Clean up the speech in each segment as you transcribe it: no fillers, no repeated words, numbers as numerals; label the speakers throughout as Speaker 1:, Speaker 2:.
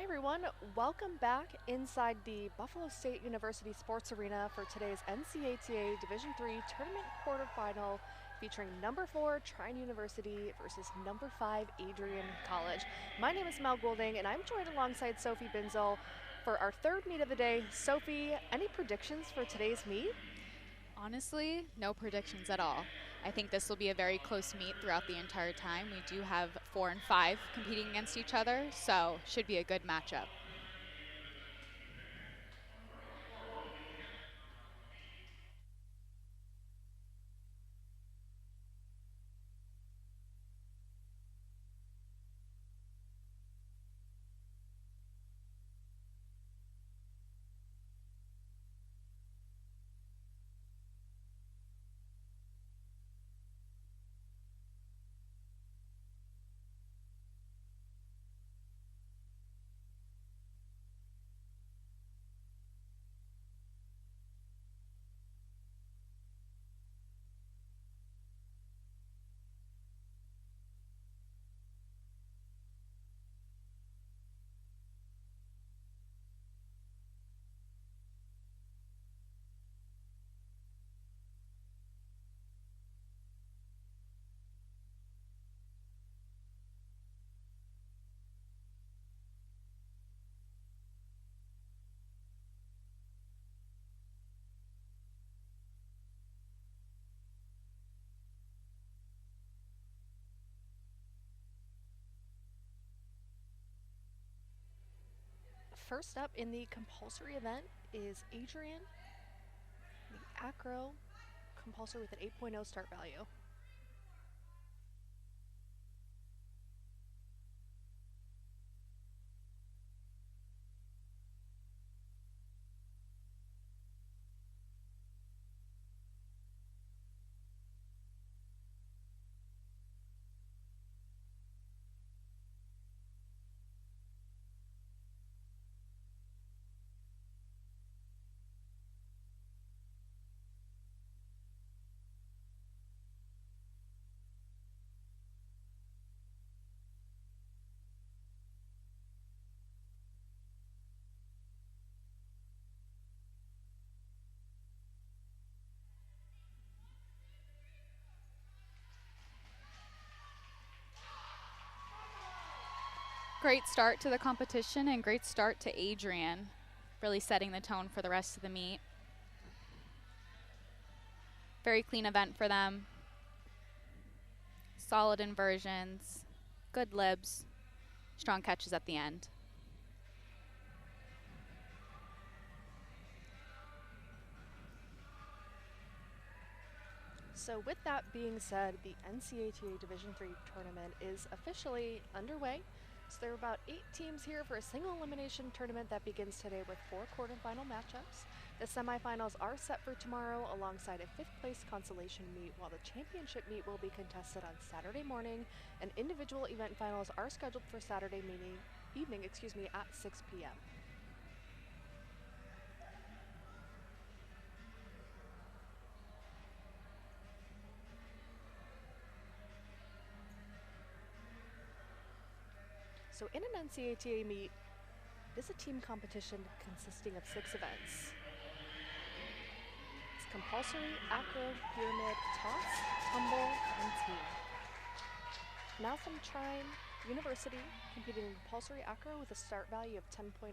Speaker 1: Hi everyone, welcome back inside the Buffalo State University Sports Arena for today's NCATA Division III Tournament Quarterfinal featuring number 4 Trine University versus number 5 Adrian College. My name is Mel Goulding and I'm joined alongside Sophie Binzel for our third meet of the day. Sophie, any predictions for today's meet?
Speaker 2: Honestly, no predictions at all. I think this will be a very close meet throughout the entire time. We do have 4 and 5 competing against each other, so should be a good matchup.
Speaker 1: First up in the compulsory event is Adrian, the acro compulsory with an 8.0 start value.
Speaker 2: Great start to the competition and great start to Adrian, really setting the tone for the rest of the meet. Very clean event for them. Solid inversions, good libs, strong catches at the end.
Speaker 1: So with that being said, the NCATA Division III tournament is officially underway. So there are about 8 teams here for a single elimination tournament that begins today with 4 quarterfinal matchups. The semifinals are set for tomorrow alongside a 5th place consolation meet, while the championship meet will be contested on Saturday morning, and individual event finals are scheduled for Saturday evening at 6 p.m. So in an NCATA meet, it is a team competition consisting of 6 events. It's compulsory, acro, pyramid, toss, tumble, and team. Now from Trine University, competing in compulsory acro with a start value of 10.0.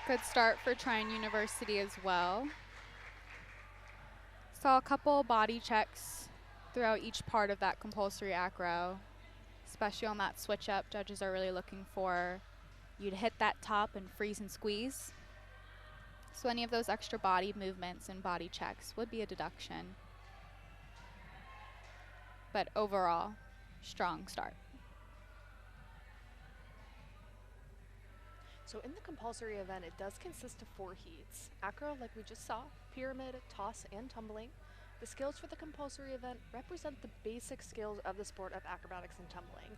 Speaker 2: Good start for Trine University as well. saw a couple body checks throughout each part of that compulsory acro, especially on that switch up. Judges are really looking for you to hit that top and freeze and squeeze. So any of those extra body movements and body checks would be a deduction. But overall, strong start.
Speaker 1: So in the compulsory event, it does consist of 4 heats. Acro, like we just saw, pyramid, toss, and tumbling. The skills for the compulsory event represent the basic skills of the sport of acrobatics and tumbling.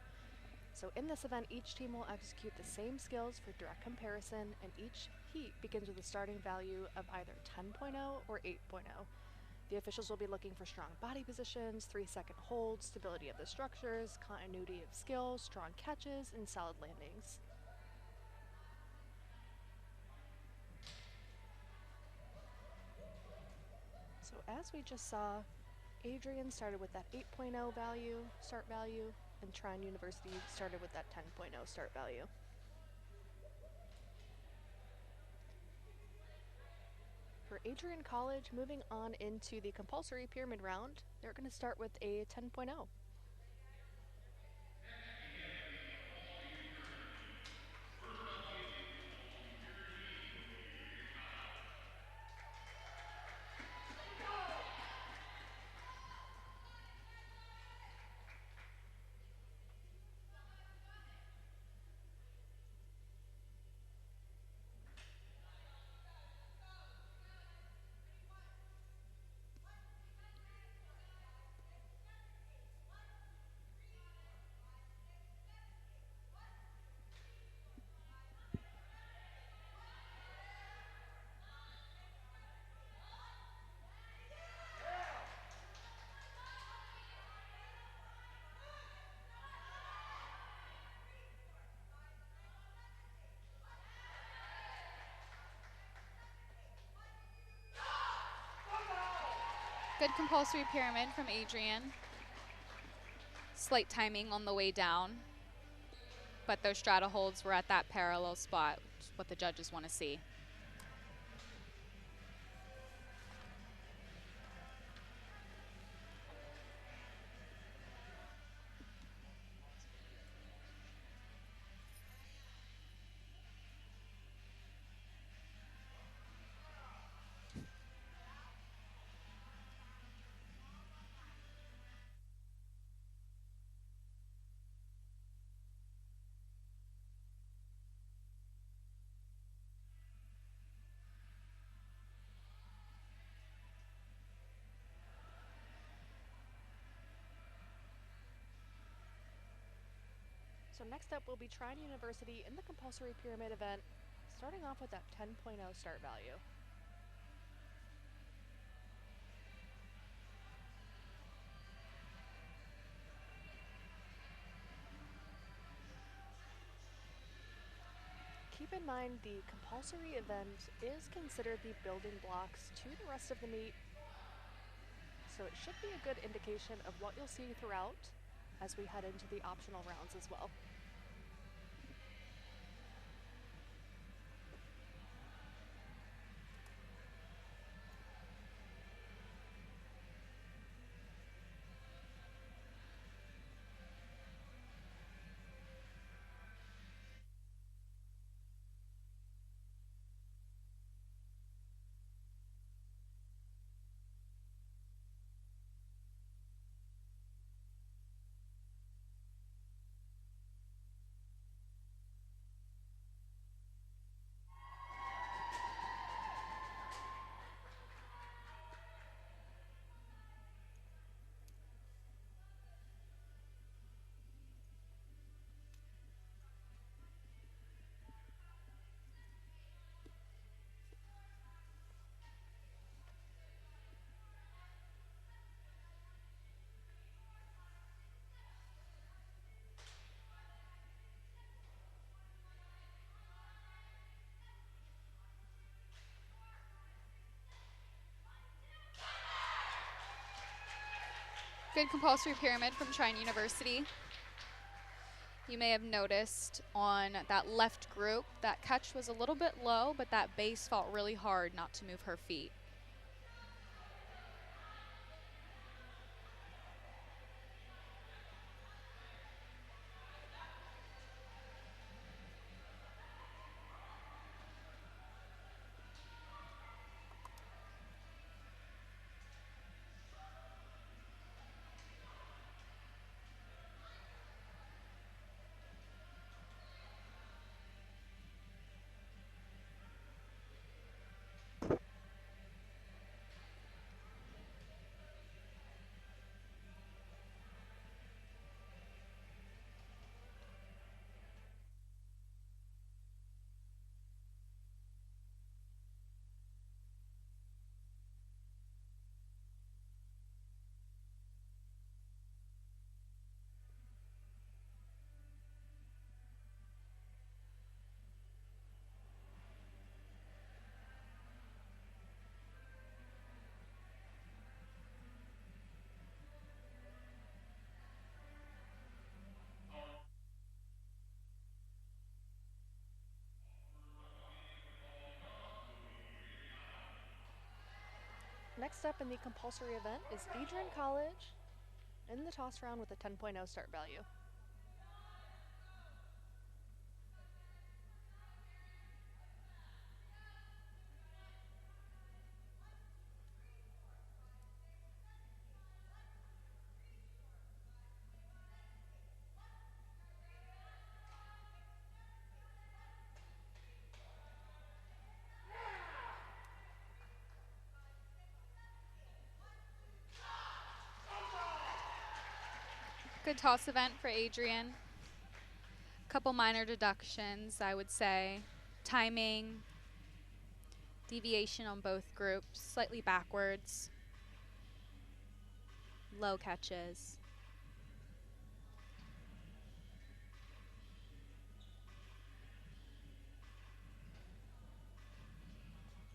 Speaker 1: So in this event, each team will execute the same skills for direct comparison, and each heat begins with a starting value of either 10.0 or 8.0. The officials will be looking for strong body positions, 3-second holds, stability of the structures, continuity of skills, strong catches, and solid landings. So as we just saw, Adrian started with that 8.0 start value, and Trine University started with that 10.0 start value. For Adrian College, moving on into the compulsory pyramid round, they're going to start with a 10.0.
Speaker 2: Good compulsory pyramid from Adrian. Slight timing on the way down, but those strata holds were at that parallel spot, which is what the judges want to see.
Speaker 1: So next up will be Trine University in the compulsory pyramid event, starting off with that 10.0 start value. Keep in mind the compulsory event is considered the building blocks to the rest of the meet, so it should be a good indication of what you'll see throughout as we head into the optional rounds as well.
Speaker 2: Good compulsory pyramid from Trine University. You may have noticed on that left group, that catch was a little bit low, but that base felt really hard not to move her feet.
Speaker 1: Next up in the compulsory event is Adrian College in the toss round with a 10.0 start value.
Speaker 2: Good toss event for Adrian. Couple minor deductions, I would say. Timing, deviation on both groups, slightly backwards, low catches.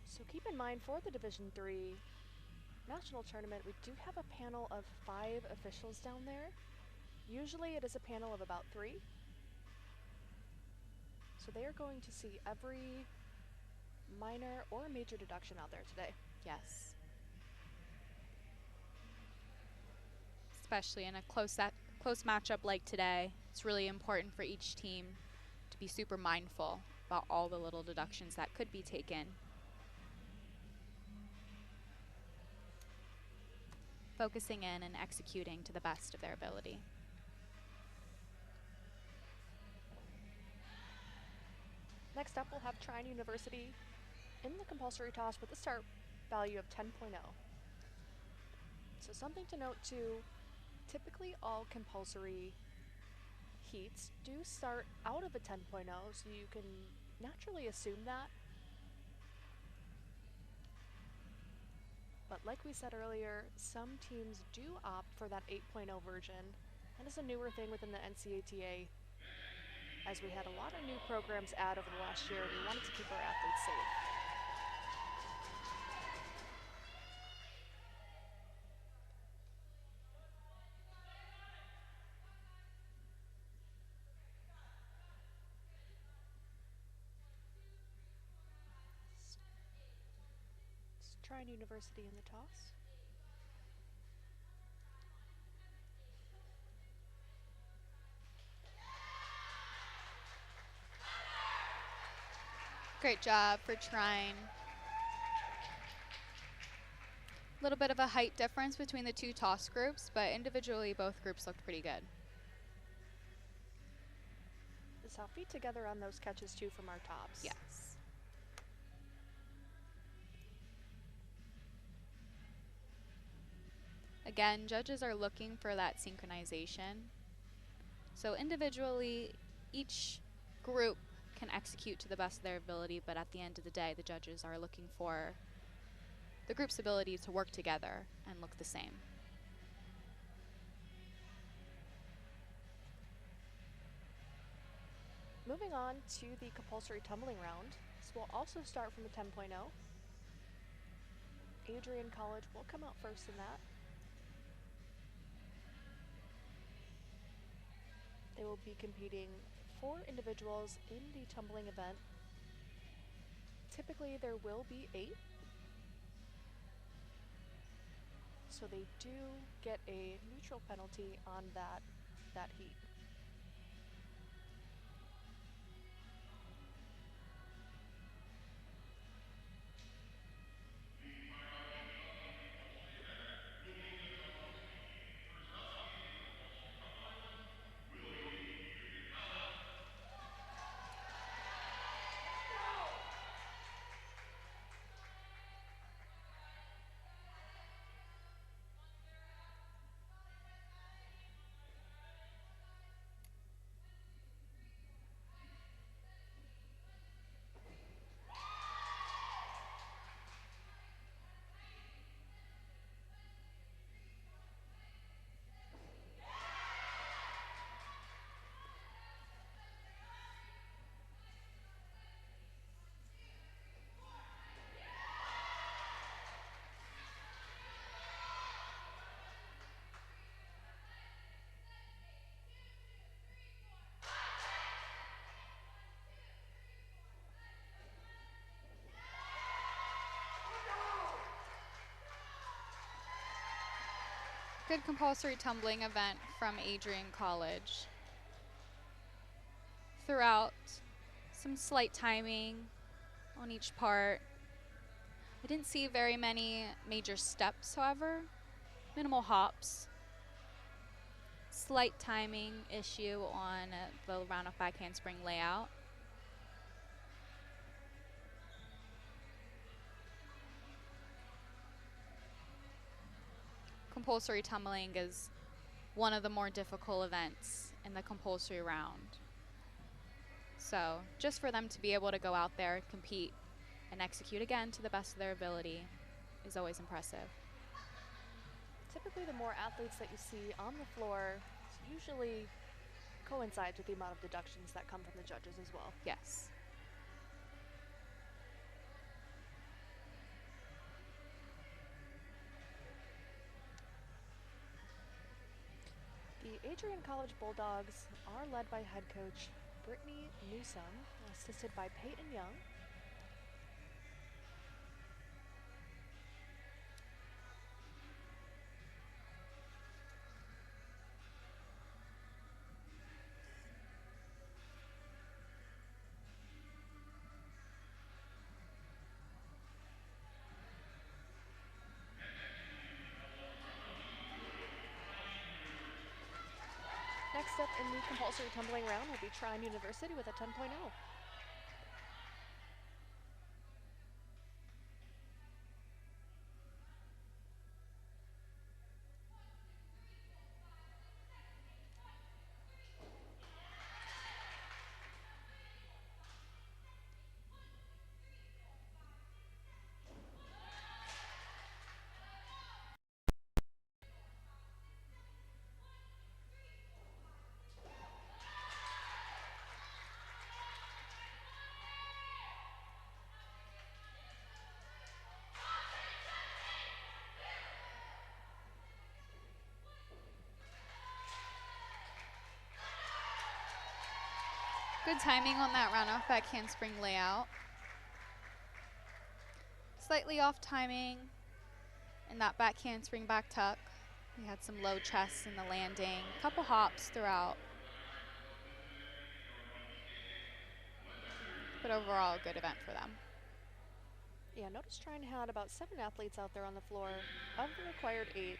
Speaker 1: So keep in mind for the Division III National Tournament, we do have a panel of 5 officials down there. Usually it is a panel of about 3. So they are going to see every minor or major deduction out there today.
Speaker 2: Yes. Especially in a close matchup like today, it's really important for each team to be super mindful about all the little deductions that could be taken. Focusing in and executing to the best of their ability.
Speaker 1: Next up, we'll have Trine University in the compulsory toss with a start value of 10.0. So something to note too, typically all compulsory heats do start out of a 10.0, so you can naturally assume that. But like we said earlier, some teams do opt for that 8.0 version. That is a newer thing within the NCATA, as we had a lot of new programs add over the last year. We wanted to keep our athletes safe. Let's try University in the toss.
Speaker 2: Great job for Trine. A little bit of a height difference between the two toss groups, but individually both groups looked pretty good.
Speaker 1: Saw feet together on those catches too from our tops.
Speaker 2: Yes. Again, judges are looking for that synchronization. So individually, each group can execute to the best of their ability, but at the end of the day, the judges are looking for the group's ability to work together and look the same.
Speaker 1: Moving on to the compulsory tumbling round. This will also start from the 10.0. Adrian College will come out first in that. They will be competing 4 individuals in the tumbling event. Typically there will be 8. So they do get a neutral penalty on that heat.
Speaker 2: Good compulsory tumbling event from Adrian College. Throughout, some slight timing on each part. I didn't see very many major steps, however. Minimal hops. Slight timing issue on the round off back handspring layout. Compulsory tumbling is one of the more difficult events in the compulsory round. So just for them to be able to go out there, compete, and execute again to the best of their ability is always impressive.
Speaker 1: Typically, the more athletes that you see on the floor usually coincides with the amount of deductions that come from the judges as well.
Speaker 2: Yes.
Speaker 1: The Adrian College Bulldogs are led by head coach Brittany Newsom, assisted by Peyton Young. Next up in the compulsory tumbling round will be Trine University with a 10.0.
Speaker 2: Good timing on that round off back handspring layout. Slightly off timing in that back handspring back tuck. We had some low chests in the landing, a couple hops throughout. But overall, a good event for them.
Speaker 1: Yeah, notice Trine had about 7 athletes out there on the floor of the required 8.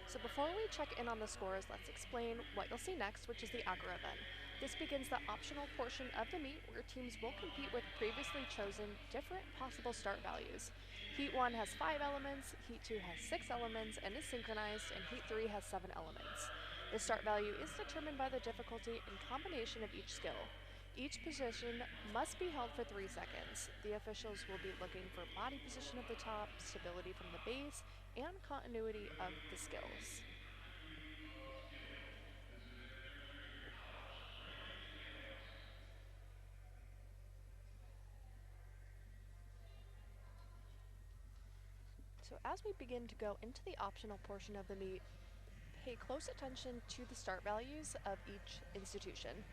Speaker 1: So before we check in on the scores, let's explain what you'll see next, which is the Acro event. This begins the optional portion of the meet where teams will compete with previously chosen different possible start values. Heat 1 has 5 elements, Heat 2 has 6 elements and is synchronized, and Heat 3 has 7 elements. The start value is determined by the difficulty and combination of each skill. Each position must be held for 3 seconds. The officials will be looking for body position at the top, stability from the base, and continuity of the skills. So as we begin to go into the optional portion of the meet, pay close attention to the start values of each institution.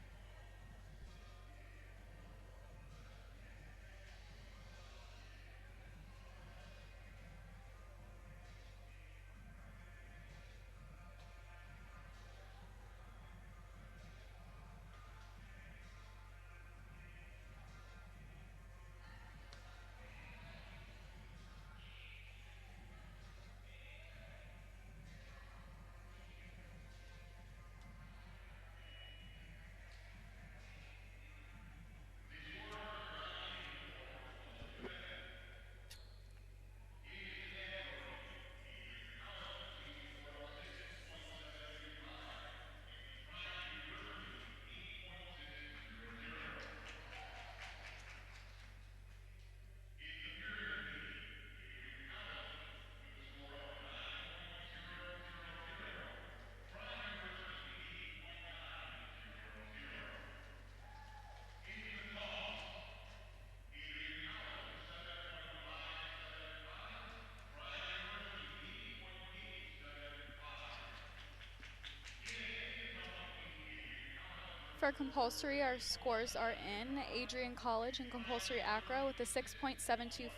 Speaker 2: For compulsory, our scores are in. Adrian College in compulsory acro with a 6.725,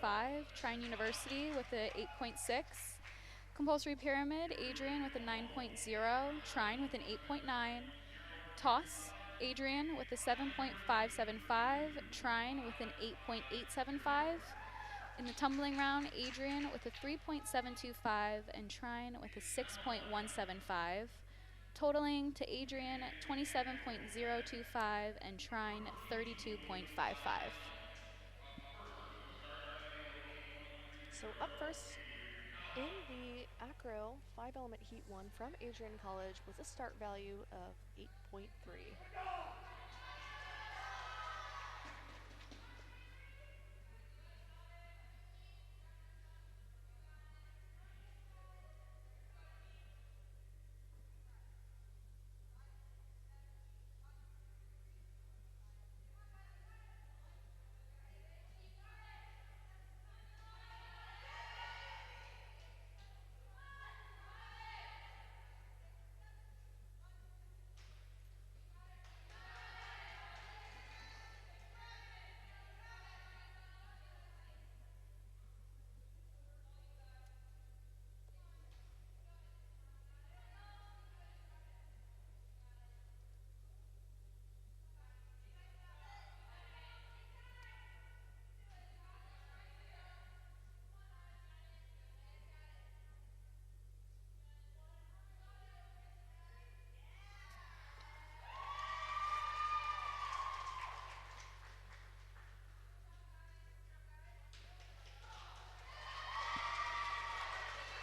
Speaker 2: Trine University with a 8.6. Compulsory pyramid, Adrian with a 9.0, Trine with an 8.9. Toss, Adrian with a 7.575, Trine with an 8.875. In the tumbling round, Adrian with a 3.725 and Trine with a 6.175. Totaling to Adrian 27.025 and Trine 32.55.
Speaker 1: So up first in the acro 5-element heat 1 from Adrian College with a start value of 8.3.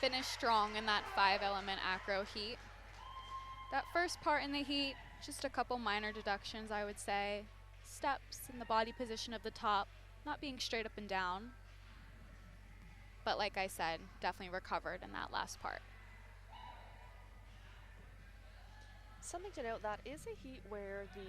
Speaker 2: Finish strong in that 5-element acro heat. That first part in the heat, just a couple minor deductions, I would say. Steps in the body position of the top, not being straight up and down. But like I said, definitely recovered in that last part.
Speaker 1: Something to note, that is a heat where the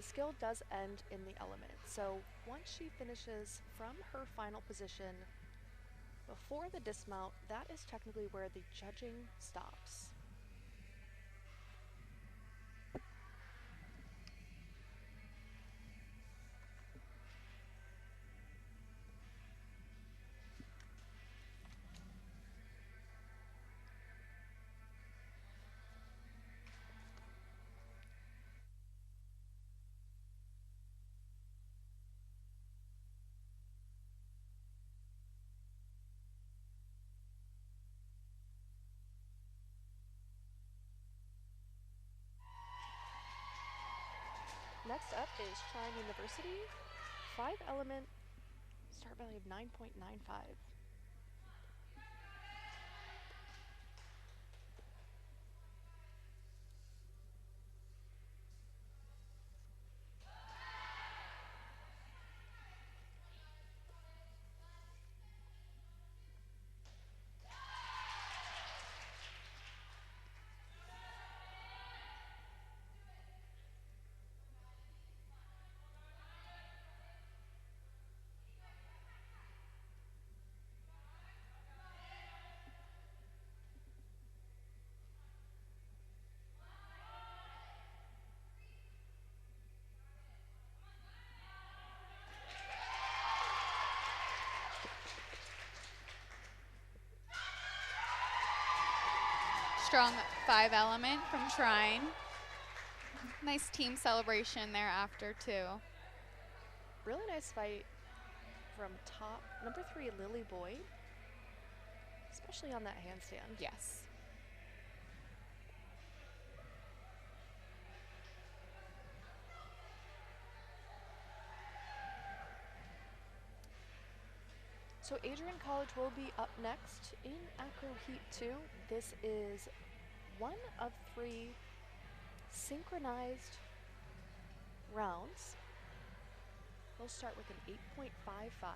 Speaker 1: skill does end in the element. So once she finishes from her final position before the dismount, that is technically where the judging stops. Next up is Trine University, 5-element, start value of 9.95.
Speaker 2: Strong 5-element from Trine. Nice team celebration there after too.
Speaker 1: Really nice fight from top number 3 Lily Boyd, especially on that handstand.
Speaker 2: Yes.
Speaker 1: So Adrian College will be up next in acro heat 2. This is one of 3 synchronized rounds. We'll start with an 8.55.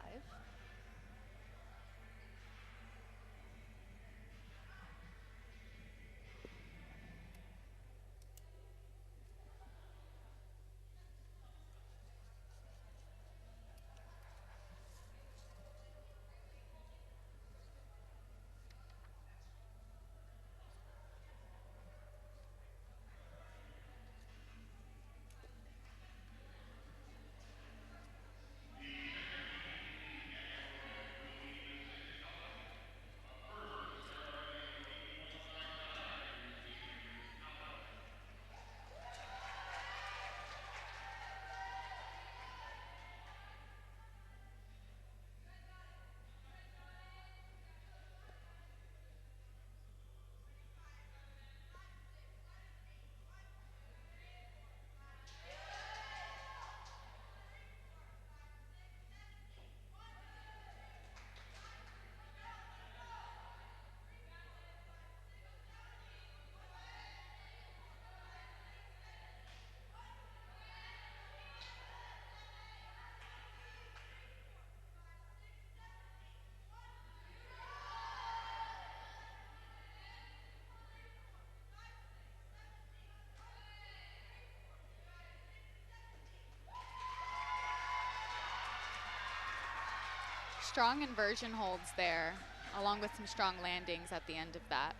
Speaker 2: Strong inversion holds there, along with some strong landings at the end of that.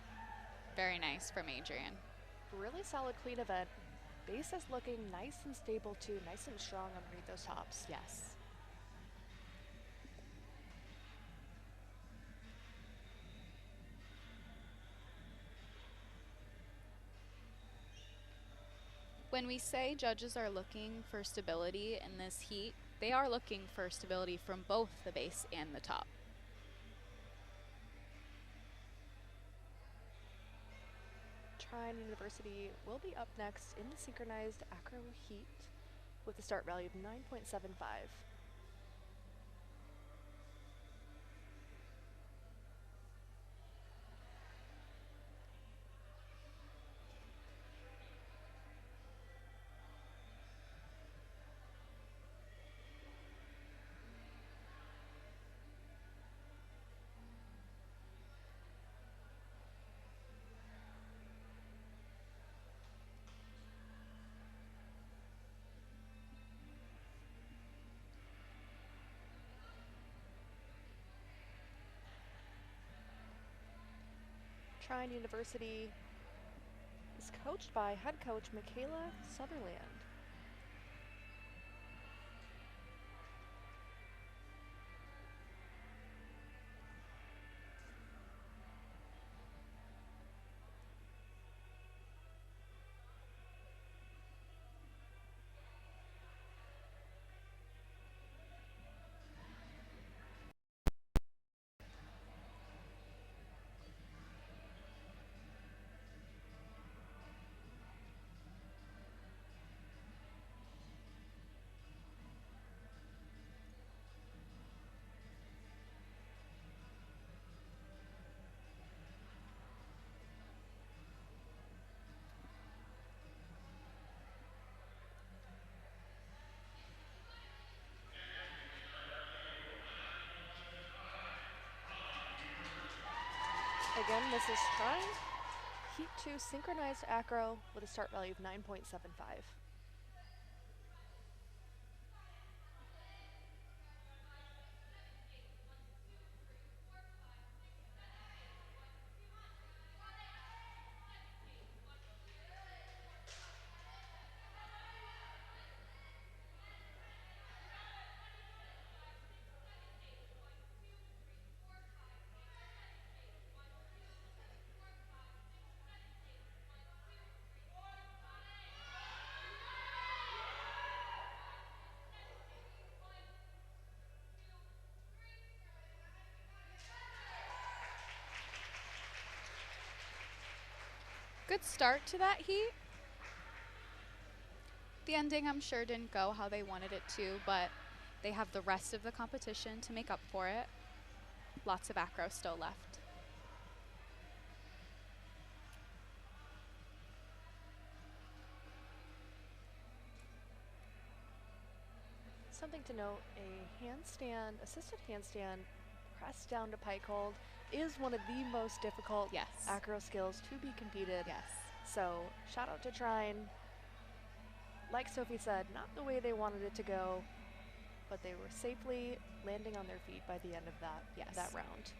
Speaker 2: Very nice from Adrian.
Speaker 1: Really solid clean event. Base is looking nice and stable too, nice and strong underneath those tops.
Speaker 2: Yes. When we say judges are looking for stability in this heat, they are looking for stability from both the base and the top.
Speaker 1: Trine University will be up next in the synchronized acro heat with a start value of 9.75. Trine University is coached by head coach Michaela Sutherland. Again, this is Trine Heat 2 synchronized acro with a start value of 9.75.
Speaker 2: Good start to that heat. The ending, I'm sure, didn't go how they wanted it to, but they have the rest of the competition to make up for it. Lots of acro still left.
Speaker 1: Something to note, a handstand, assisted handstand, pressed down to pike hold is one of the most difficult
Speaker 2: Yes.
Speaker 1: acro skills to be competed.
Speaker 2: Yes.
Speaker 1: So shout out to Trine. Like Sophie said, not the way they wanted it to go, but they were safely landing on their feet by the end of that round.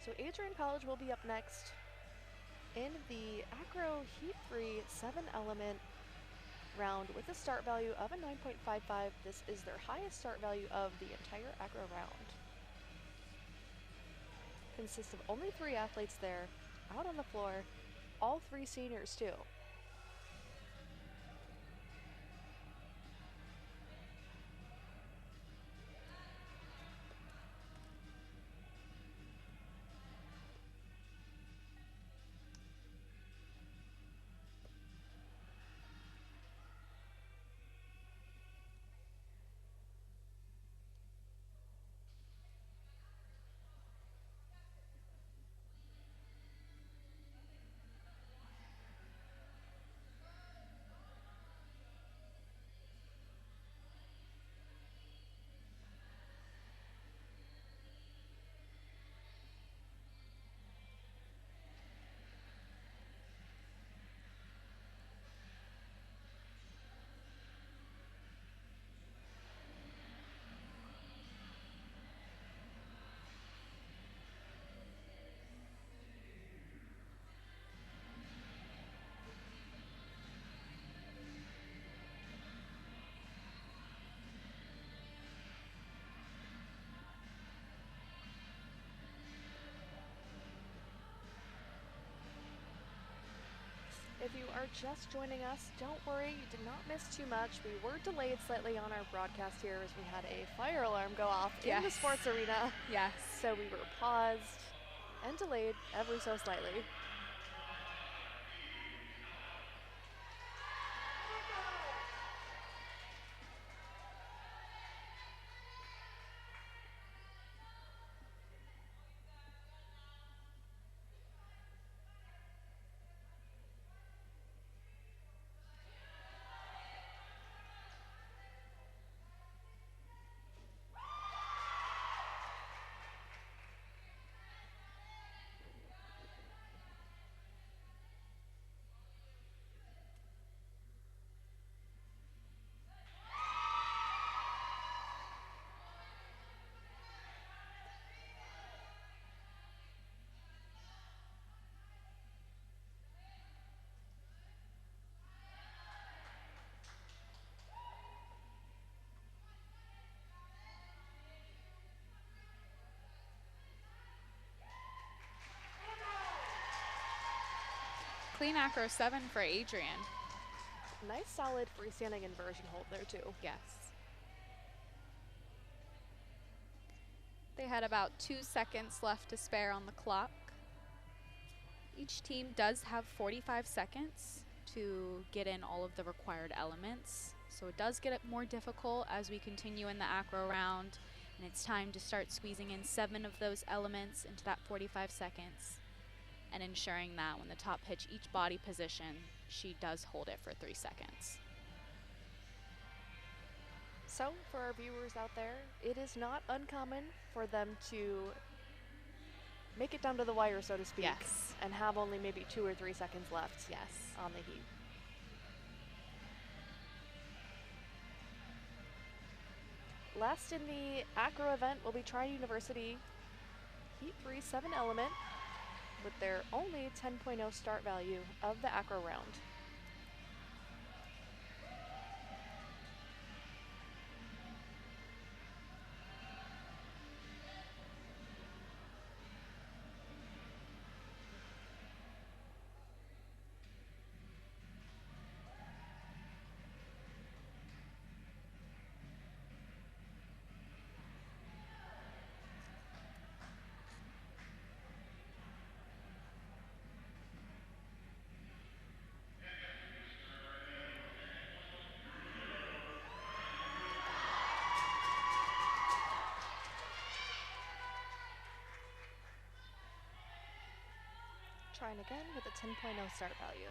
Speaker 1: So Adrian College will be up next in the acro heat-free 7-element round with a start value of a 9.55. This is their highest start value of the entire acro round. Consists of only 3 athletes there, out on the floor, all 3 seniors too. you are just joining us, don't worry, you did not miss too much. We were delayed slightly on our broadcast here as we had a fire alarm go off in the sports arena.
Speaker 2: Yes.
Speaker 1: So we were paused and delayed ever so slightly.
Speaker 2: Clean acro 7 for Adrian.
Speaker 1: Nice solid freestanding inversion hold there too.
Speaker 2: Yes. They had about 2 seconds left to spare on the clock. Each team does have 45 seconds to get in all of the required elements. So it does get more difficult as we continue in the acro round, and it's time to start squeezing in 7 of those elements into that 45 seconds and ensuring that when the top hits each body position, she does hold it for 3 seconds.
Speaker 1: So for our viewers out there, it is not uncommon for them to make it down to the wire, so to speak,
Speaker 2: Yes.
Speaker 1: and have only maybe 2 or 3 seconds left on the heat. Last in the acro event will be Trine University Heat 3 7 element with their only 10.0 start value of the acro round. Trine again with a 10.0 start value.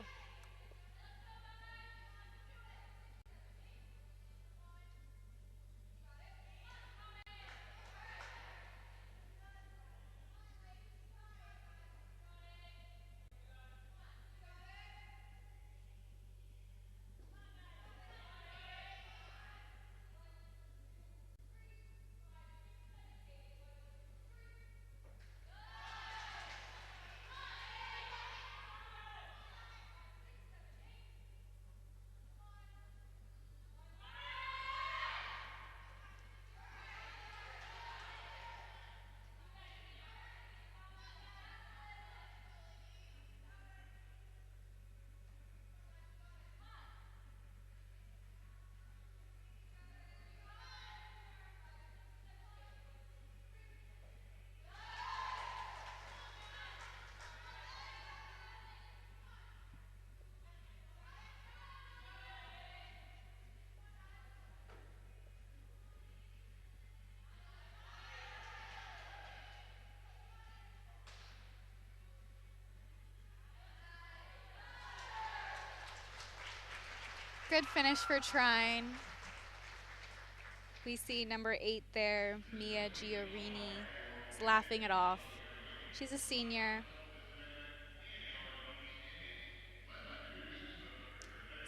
Speaker 2: Good finish for Trine. We see number 8 there, Mia Giorrini, is laughing it off. She's a senior.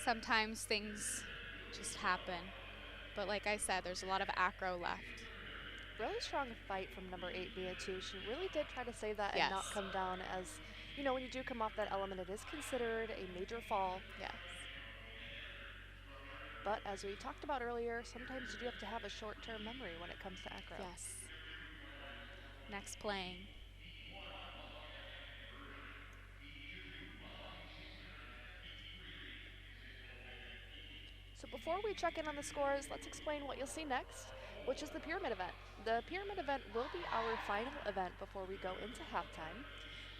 Speaker 2: Sometimes things just happen. But like I said, there's a lot of acro left.
Speaker 1: Really strong fight from number 8, Mia, too. She really did try to save that and not
Speaker 2: Yes.
Speaker 1: come down as, you know, when you do come off that element, it is considered a major fall.
Speaker 2: Yes.
Speaker 1: But as we talked about earlier, sometimes you do have to have a short-term memory when it comes to acro.
Speaker 2: Yes. Next playing.
Speaker 1: So before we check in on the scores, let's explain what you'll see next, which is the pyramid event. The pyramid event will be our final event before we go into halftime.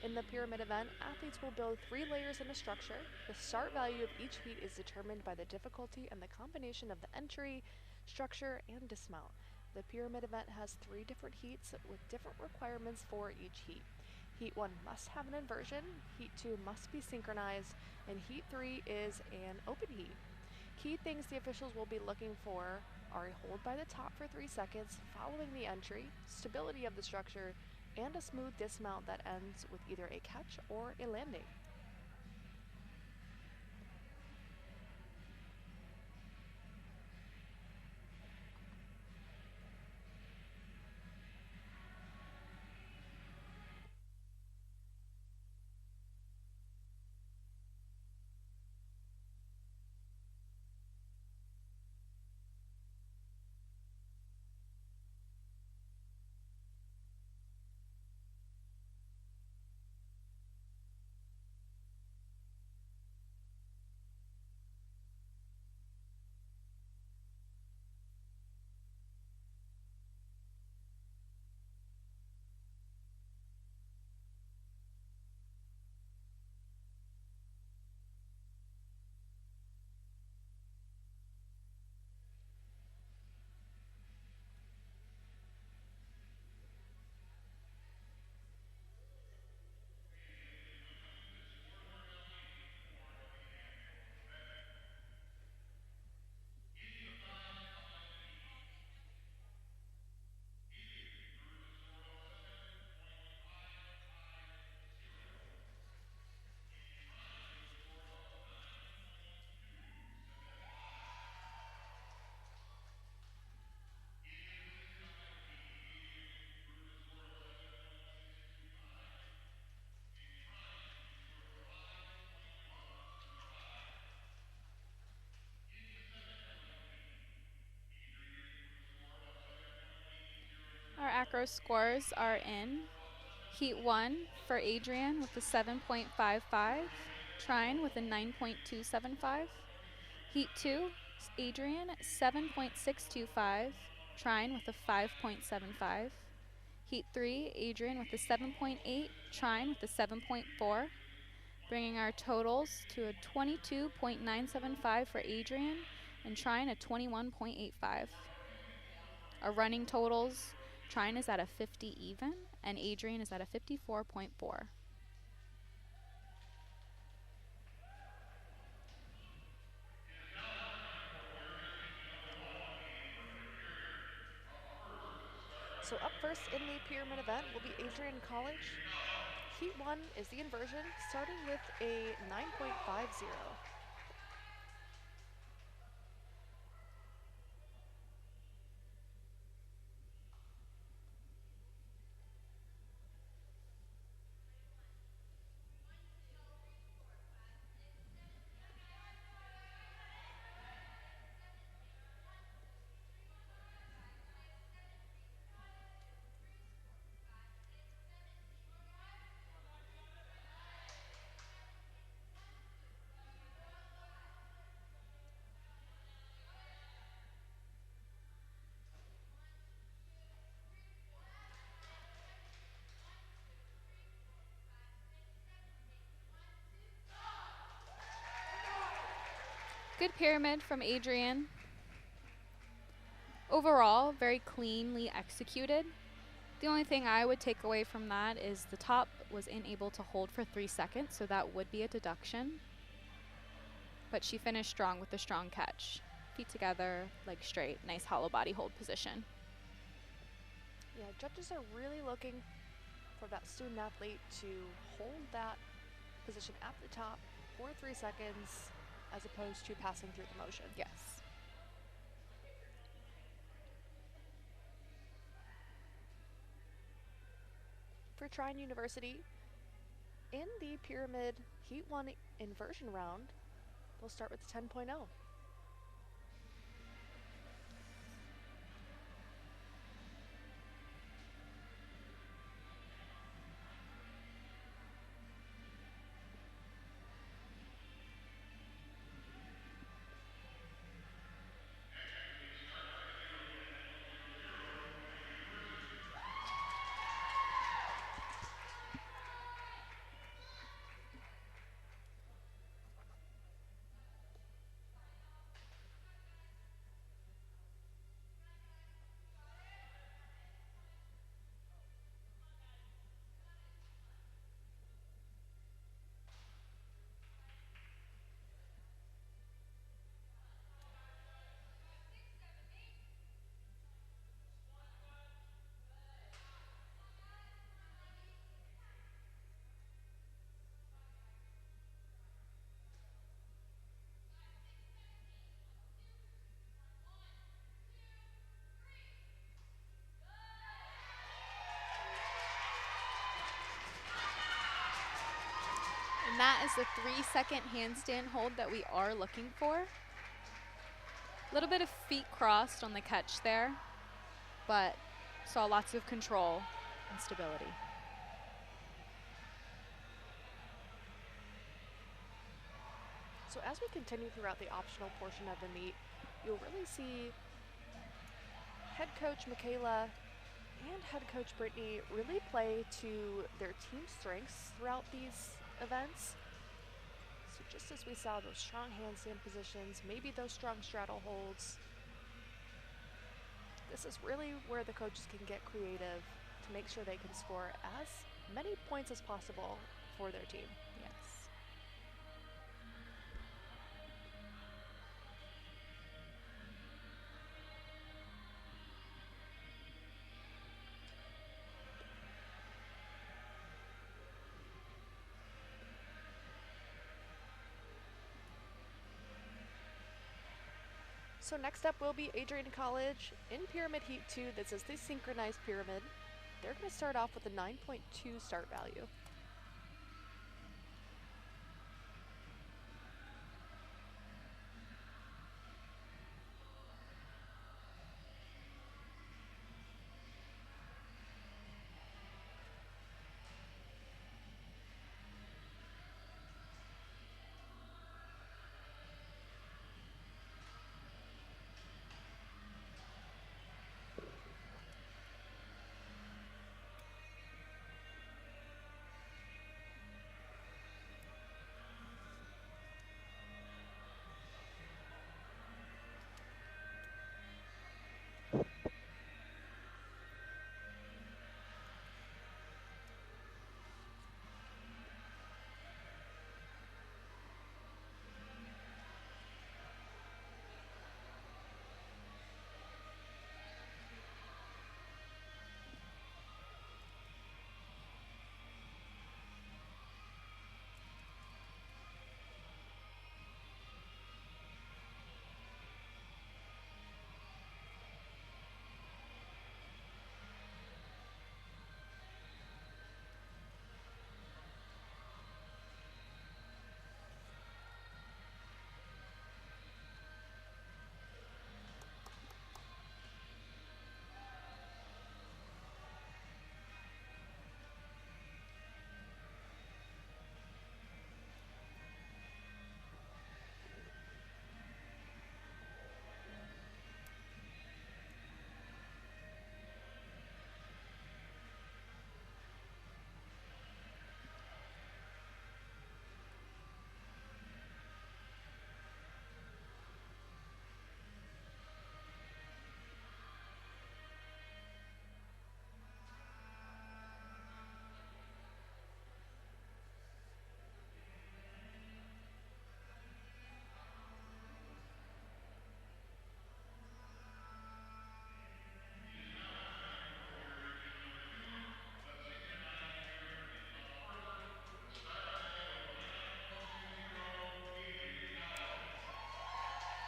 Speaker 1: In the pyramid event, athletes will build 3 layers in a structure. The start value of each heat is determined by the difficulty and the combination of the entry, structure, and dismount. The pyramid event has 3 different heats with different requirements for each heat. Heat 1 must have an inversion, Heat 2 must be synchronized, and Heat 3 is an open heat. Key things the officials will be looking for are a hold by the top for 3 seconds following the entry, stability of the structure, and a smooth dismount that ends with either a catch or a landing.
Speaker 2: Our acro scores are in. Heat 1 for Adrian with a 7.55, Trine with a 9.275. Heat 2, Adrian 7.625, Trine with a 5.75. Heat 3, Adrian with a 7.8, Trine with a 7.4, bringing our totals to a 22.975 for Adrian and Trine a 21.85. Our running totals, Trine is at a 50 even, and Adrian is at a 54.4.
Speaker 1: So up first in the pyramid event will be Adrian College. Heat 1 is the inversion, starting with a 9.50.
Speaker 2: Good pyramid from Adrian. Overall, very cleanly executed. The only thing I would take away from that is the top was unable to hold for 3 seconds, so that would be a deduction. But she finished strong with a strong catch. Feet together, legs straight, nice hollow body hold position.
Speaker 1: Yeah, judges are really looking for that student athlete to hold that position at the top for 3 seconds as opposed to passing through the motion.
Speaker 2: Yes.
Speaker 1: For Trine University, in the pyramid Heat 1 inversion round, they'll start with the 10.0.
Speaker 2: And that is the 3-second handstand hold that we are looking for. A little bit of feet crossed on the catch there, but saw lots of control and stability.
Speaker 1: So as we continue throughout the optional portion of the meet, you'll really see head coach Michaela and head coach Brittany really play to their team strengths throughout these events. So just as we saw those strong handstand positions, maybe those strong straddle holds, this is really where the coaches can get creative to make sure they can score as many points as possible for their team.
Speaker 2: Yes.
Speaker 1: So next up will be Adrian College in Pyramid Heat 2. This is the synchronized pyramid. They're going to start off with a 9.2 start value.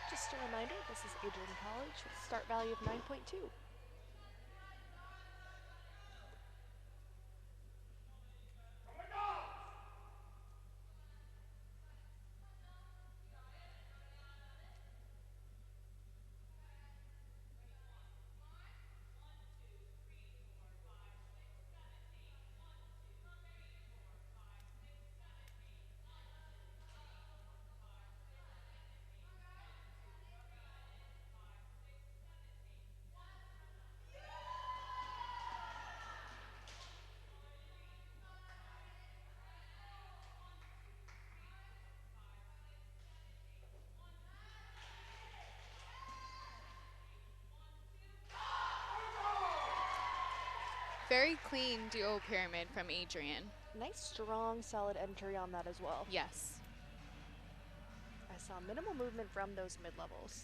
Speaker 1: Just a reminder, this is Adrian College with a start value of 9.2.
Speaker 2: Very clean duo pyramid from Adrian.
Speaker 1: Nice, strong, solid entry on that as well.
Speaker 2: Yes.
Speaker 1: I saw minimal movement from those mid-levels.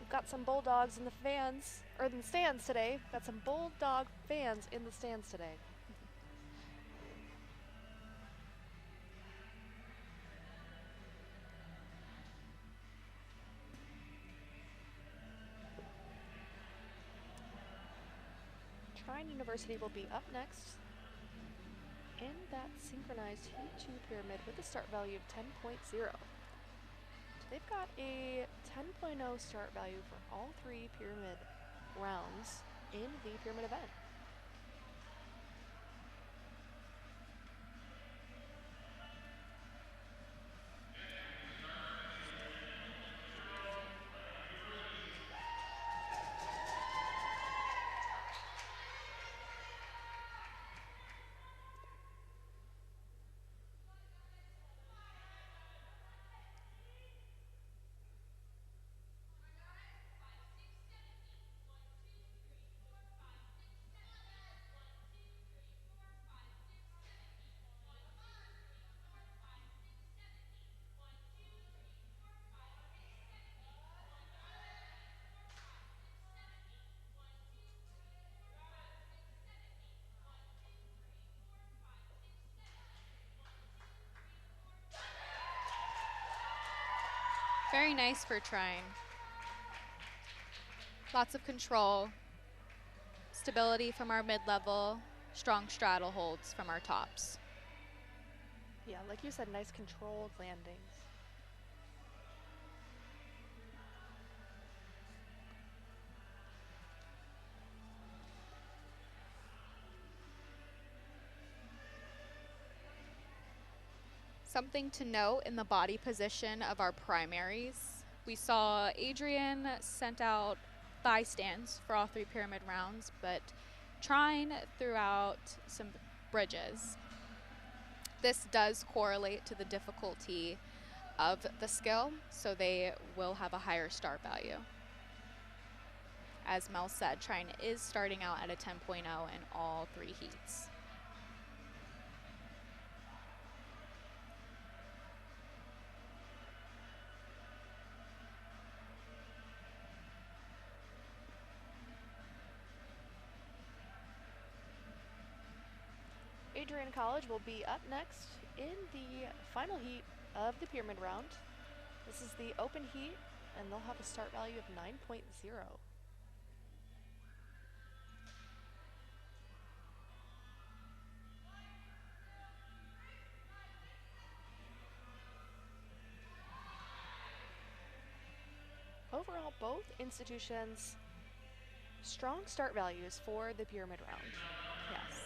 Speaker 1: We've got some Bulldogs in the fans, or in the stands today. Got some Bulldog fans in the stands today. Trine University will be up next in that synchronized Heat 2 pyramid with a start value of 10.0. They've got a 10.0 start value for all 3 pyramid rounds in the pyramid event.
Speaker 2: Very nice for Trine. Lots of control, stability from our mid-level, strong straddle holds from our tops.
Speaker 1: Yeah, like you said, nice controlled landings.
Speaker 2: Something to note in the body position of our primaries, we saw Adrian sent out thigh stands for all 3 pyramid rounds, but Trine threw out some bridges. This does correlate to the difficulty of the skill, so they will have a higher start value. As Mel said, Trine is starting out at a 10.0 in all 3 heats.
Speaker 1: Adrian College will be up next in the final heat of the pyramid round. This is the open heat, and they'll have a start value of 9.0. Overall, both institutions strong start values for the pyramid round.
Speaker 2: Yes.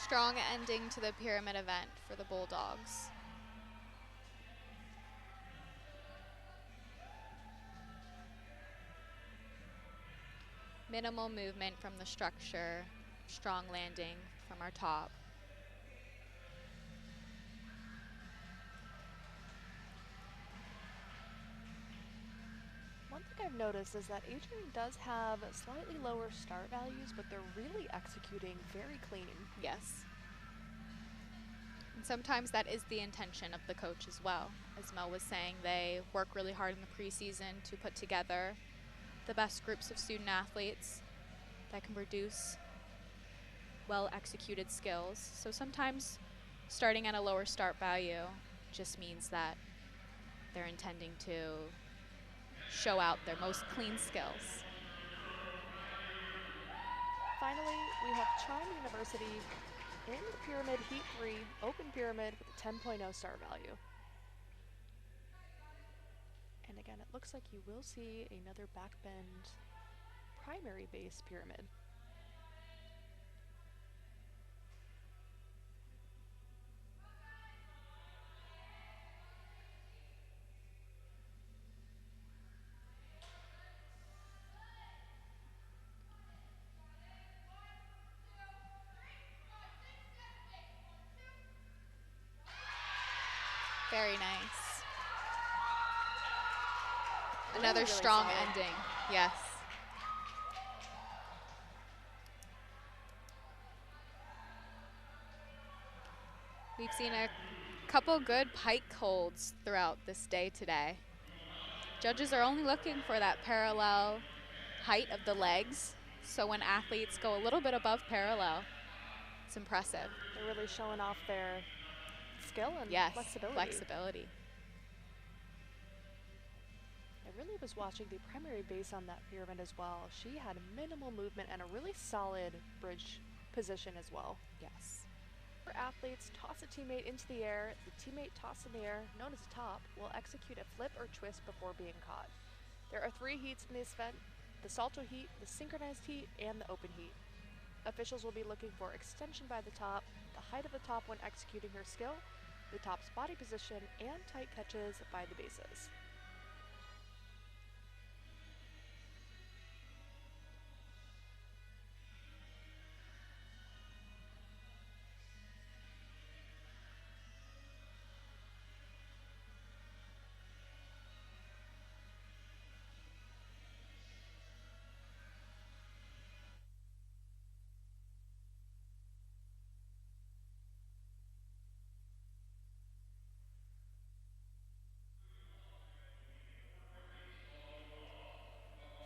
Speaker 2: Strong ending to the pyramid event for the Bulldogs. Minimal movement from the structure, strong landing from our top.
Speaker 1: One thing I've noticed is that Adrian does have slightly lower start values, but they're really executing very clean.
Speaker 2: Yes. And sometimes that is the intention of the coach as well. As Mel was saying, they work really hard in the preseason to put together the best groups of student athletes that can produce well-executed skills. So sometimes starting at a lower start value just means that they're intending to show out their most clean skills.
Speaker 1: Finally, we have Trine University in the pyramid heat 3, open pyramid with a 10.0 start value. And again, it looks like you will see another backbend primary base pyramid.
Speaker 2: Another
Speaker 1: really
Speaker 2: strong
Speaker 1: solid.
Speaker 2: ending, yes. We've seen a couple good pike holds throughout this day today. Judges are only looking for that parallel height of the legs, so when athletes go a little bit above parallel, it's impressive.
Speaker 1: They're really showing off their skill and
Speaker 2: Yes,
Speaker 1: flexibility.
Speaker 2: flexibility.
Speaker 1: I really was watching the primary base on that pyramid as well. She had minimal movement and a really solid bridge position as well.
Speaker 2: Yes.
Speaker 1: For athletes, toss a teammate into the air. The teammate tossed in the air, known as a top, will execute a flip or twist before being caught. There are 3 heats in this event: the salto heat, the synchronized heat, and the open heat. Officials will be looking for extension by the top, the height of the top when executing her skill, the top's body position, and tight catches by the bases.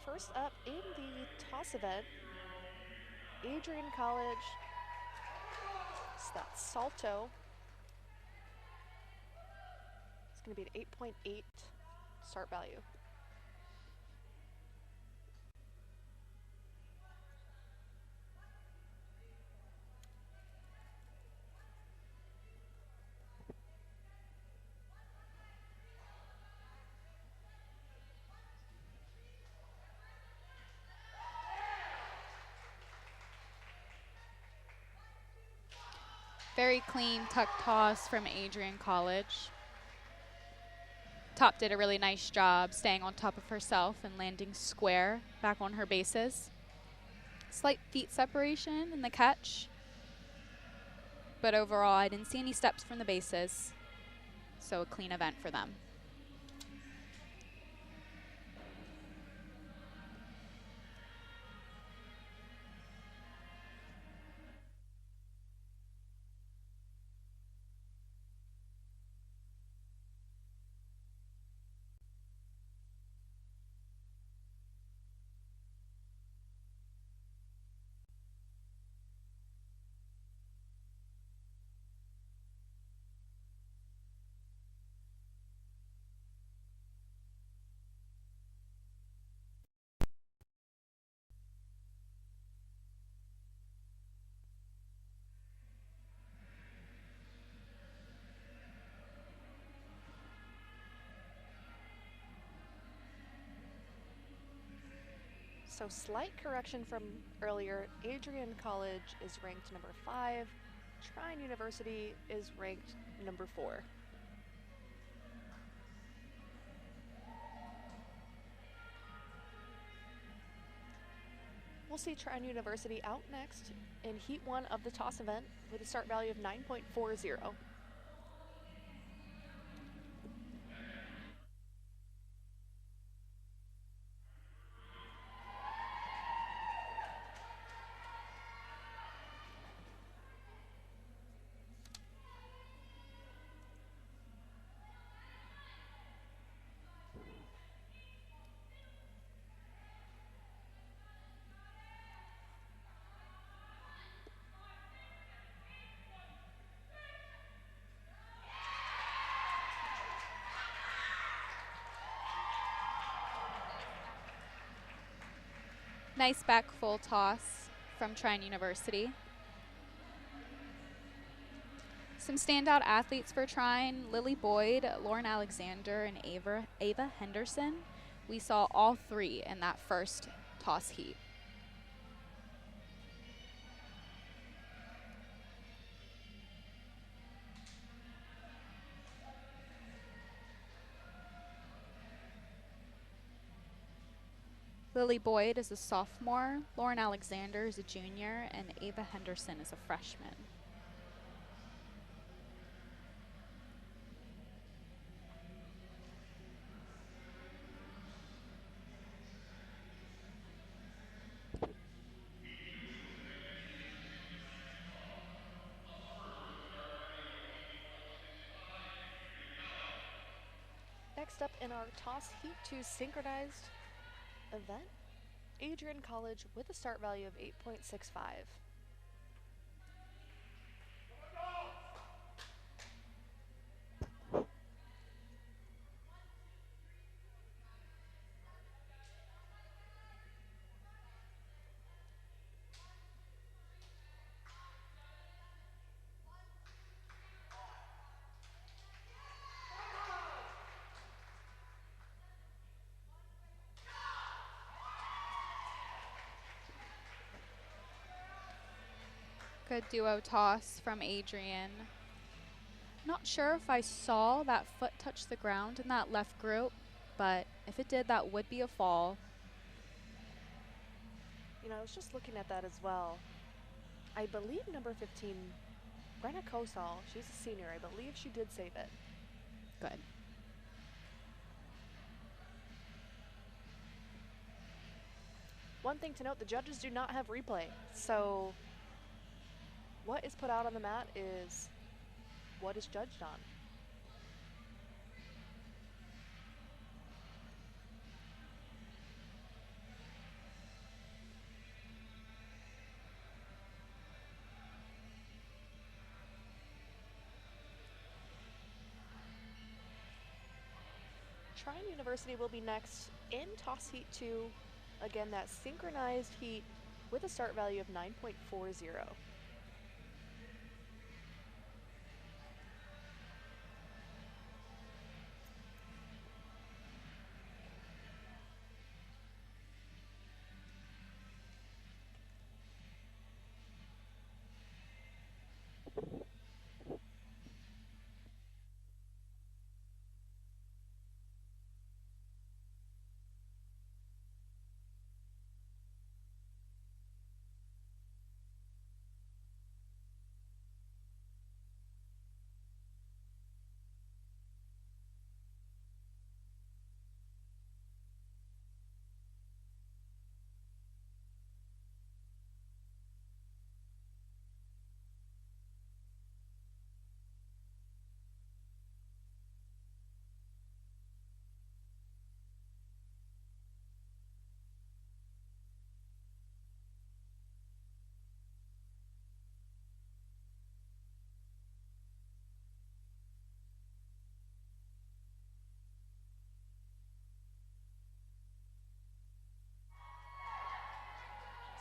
Speaker 1: First up in the toss event, Adrian College. It's that salto. It's going to be an 8.8 start value.
Speaker 2: Very clean tuck toss from Adrian College. Top did a really nice job staying on top of herself and landing square back on her bases. Slight feet separation in the catch, but overall I didn't see any steps from the bases, so a clean event for them.
Speaker 1: So slight correction from earlier. Adrian College is ranked number 5. Trine University is ranked number 4. We'll see Trine University out next in Heat 1 of the toss event with a start value of 9.40.
Speaker 2: Nice back full toss from Trine University. Some standout athletes for Trine: Lily Boyd, Lauren Alexander, and Ava Henderson. We saw all 3 in that first toss heat. Lily Boyd is a sophomore, Lauren Alexander is a junior, and Ava Henderson is a freshman.
Speaker 1: Next up in our toss heat 2 synchronized event, Adrian College with a start value of 8.65.
Speaker 2: Good duo toss from Adrian. Not sure if I saw that foot touch the ground in that left group, but if it did, that would be a fall.
Speaker 1: You know, I was just looking at that as well. I believe number 15, Brenna Kosal, she's a senior. I believe she did save it.
Speaker 2: Good.
Speaker 1: One thing to note, the judges do not have replay. So what is put out on the mat is what is judged on. Trine University will be next in toss heat 2. Again, that synchronized heat with a start value of 9.40.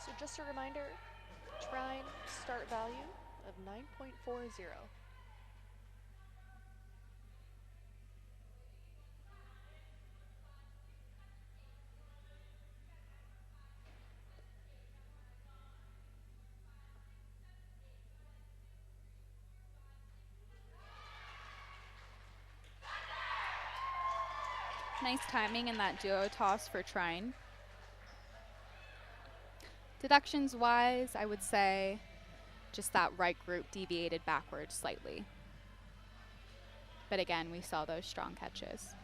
Speaker 1: So just a reminder, Trine start value of 9.40.
Speaker 2: Nice timing in that duo toss for Trine. Deductions wise, I would say just that right group deviated backwards slightly. But again, we saw those strong catches.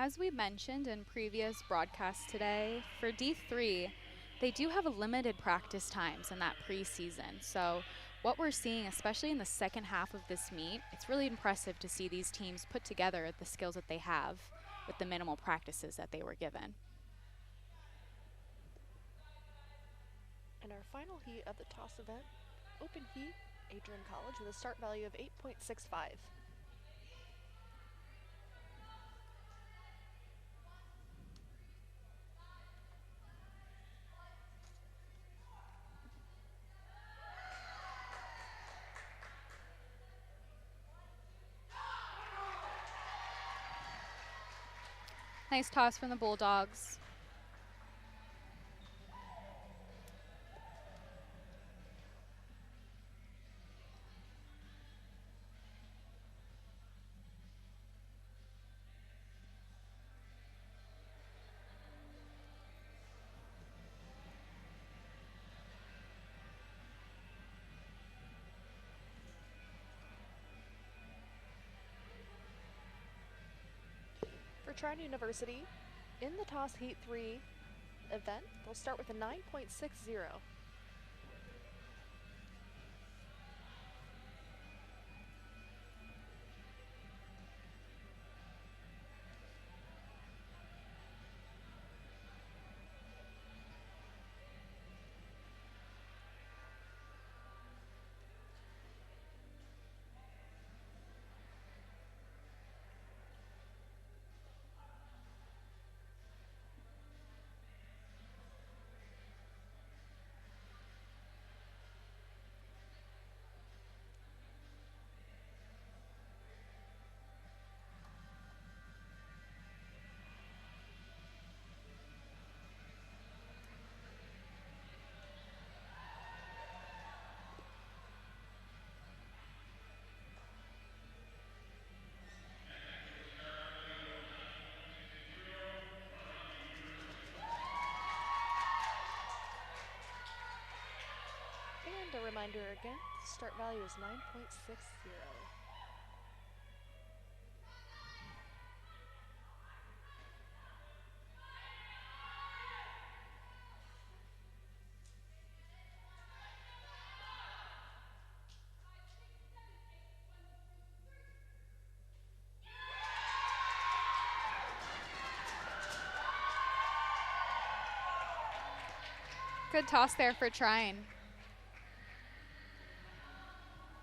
Speaker 2: As we mentioned in previous broadcasts today, for D3, they do have a limited practice times in that preseason. So what we're seeing, especially in the second half of this meet, it's really impressive to see these teams put together the skills that they have with the minimal practices that they were given.
Speaker 1: And our final heat of the toss event, open heat, Adrian College with a start value of 8.65.
Speaker 2: Nice toss from the Bulldogs.
Speaker 1: For Trine University, in the toss heat 3 event, they'll start with a 9.60. And a reminder again, the start value is 9.60.
Speaker 2: Good toss there for Trine.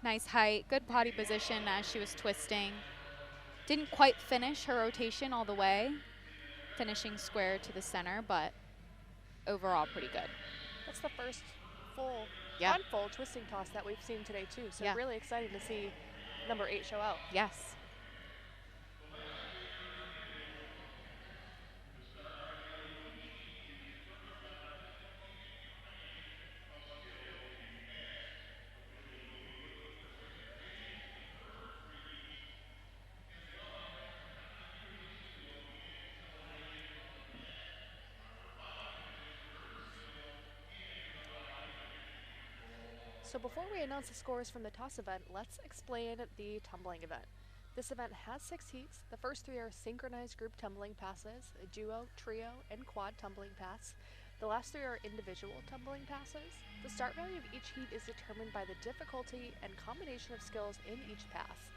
Speaker 2: Nice height, good body position as she was twisting. Didn't quite finish her rotation all the way, finishing square to the center, but overall pretty good.
Speaker 1: That's the first full,
Speaker 2: Yeah.
Speaker 1: front full twisting toss that we've seen today too. So
Speaker 2: Yeah.
Speaker 1: really exciting to see number 8 show out.
Speaker 2: Yes.
Speaker 1: So before we announce the scores from the toss event, let's explain the tumbling event. This event has 6 heats. The first 3 are synchronized group tumbling passes, a duo, trio, and quad tumbling pass. The last 3 are individual tumbling passes. The start value of each heat is determined by the difficulty and combination of skills in each pass.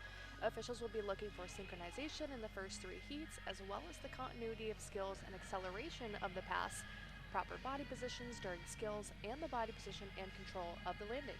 Speaker 1: Officials will be looking for synchronization in the first 3 heats, as well as the continuity of skills and acceleration of the pass, proper body positions during skills, and the body position and control of the landing.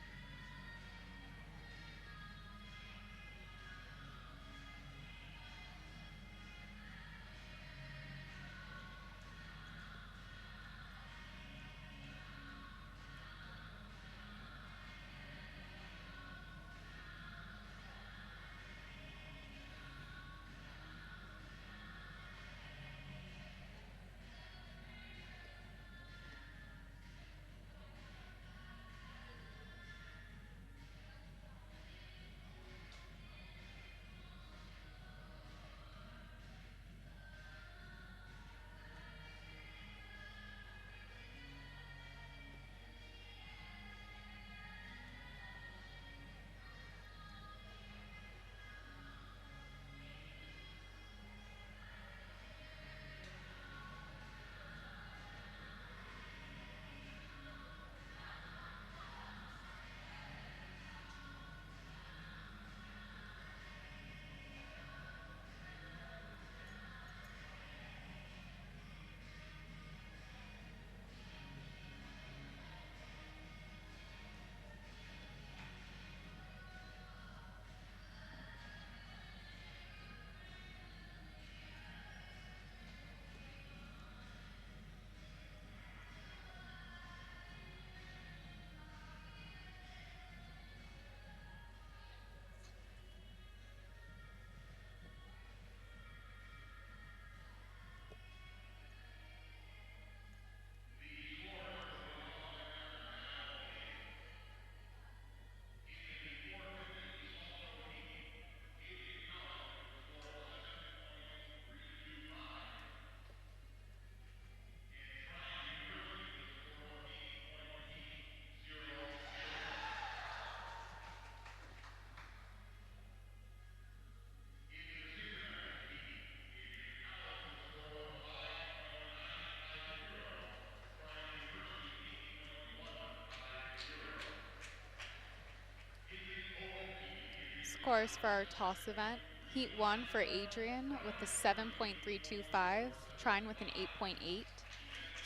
Speaker 2: scores for our toss event. Heat 1 for Adrian with a 7.325, Trine with an 8.8.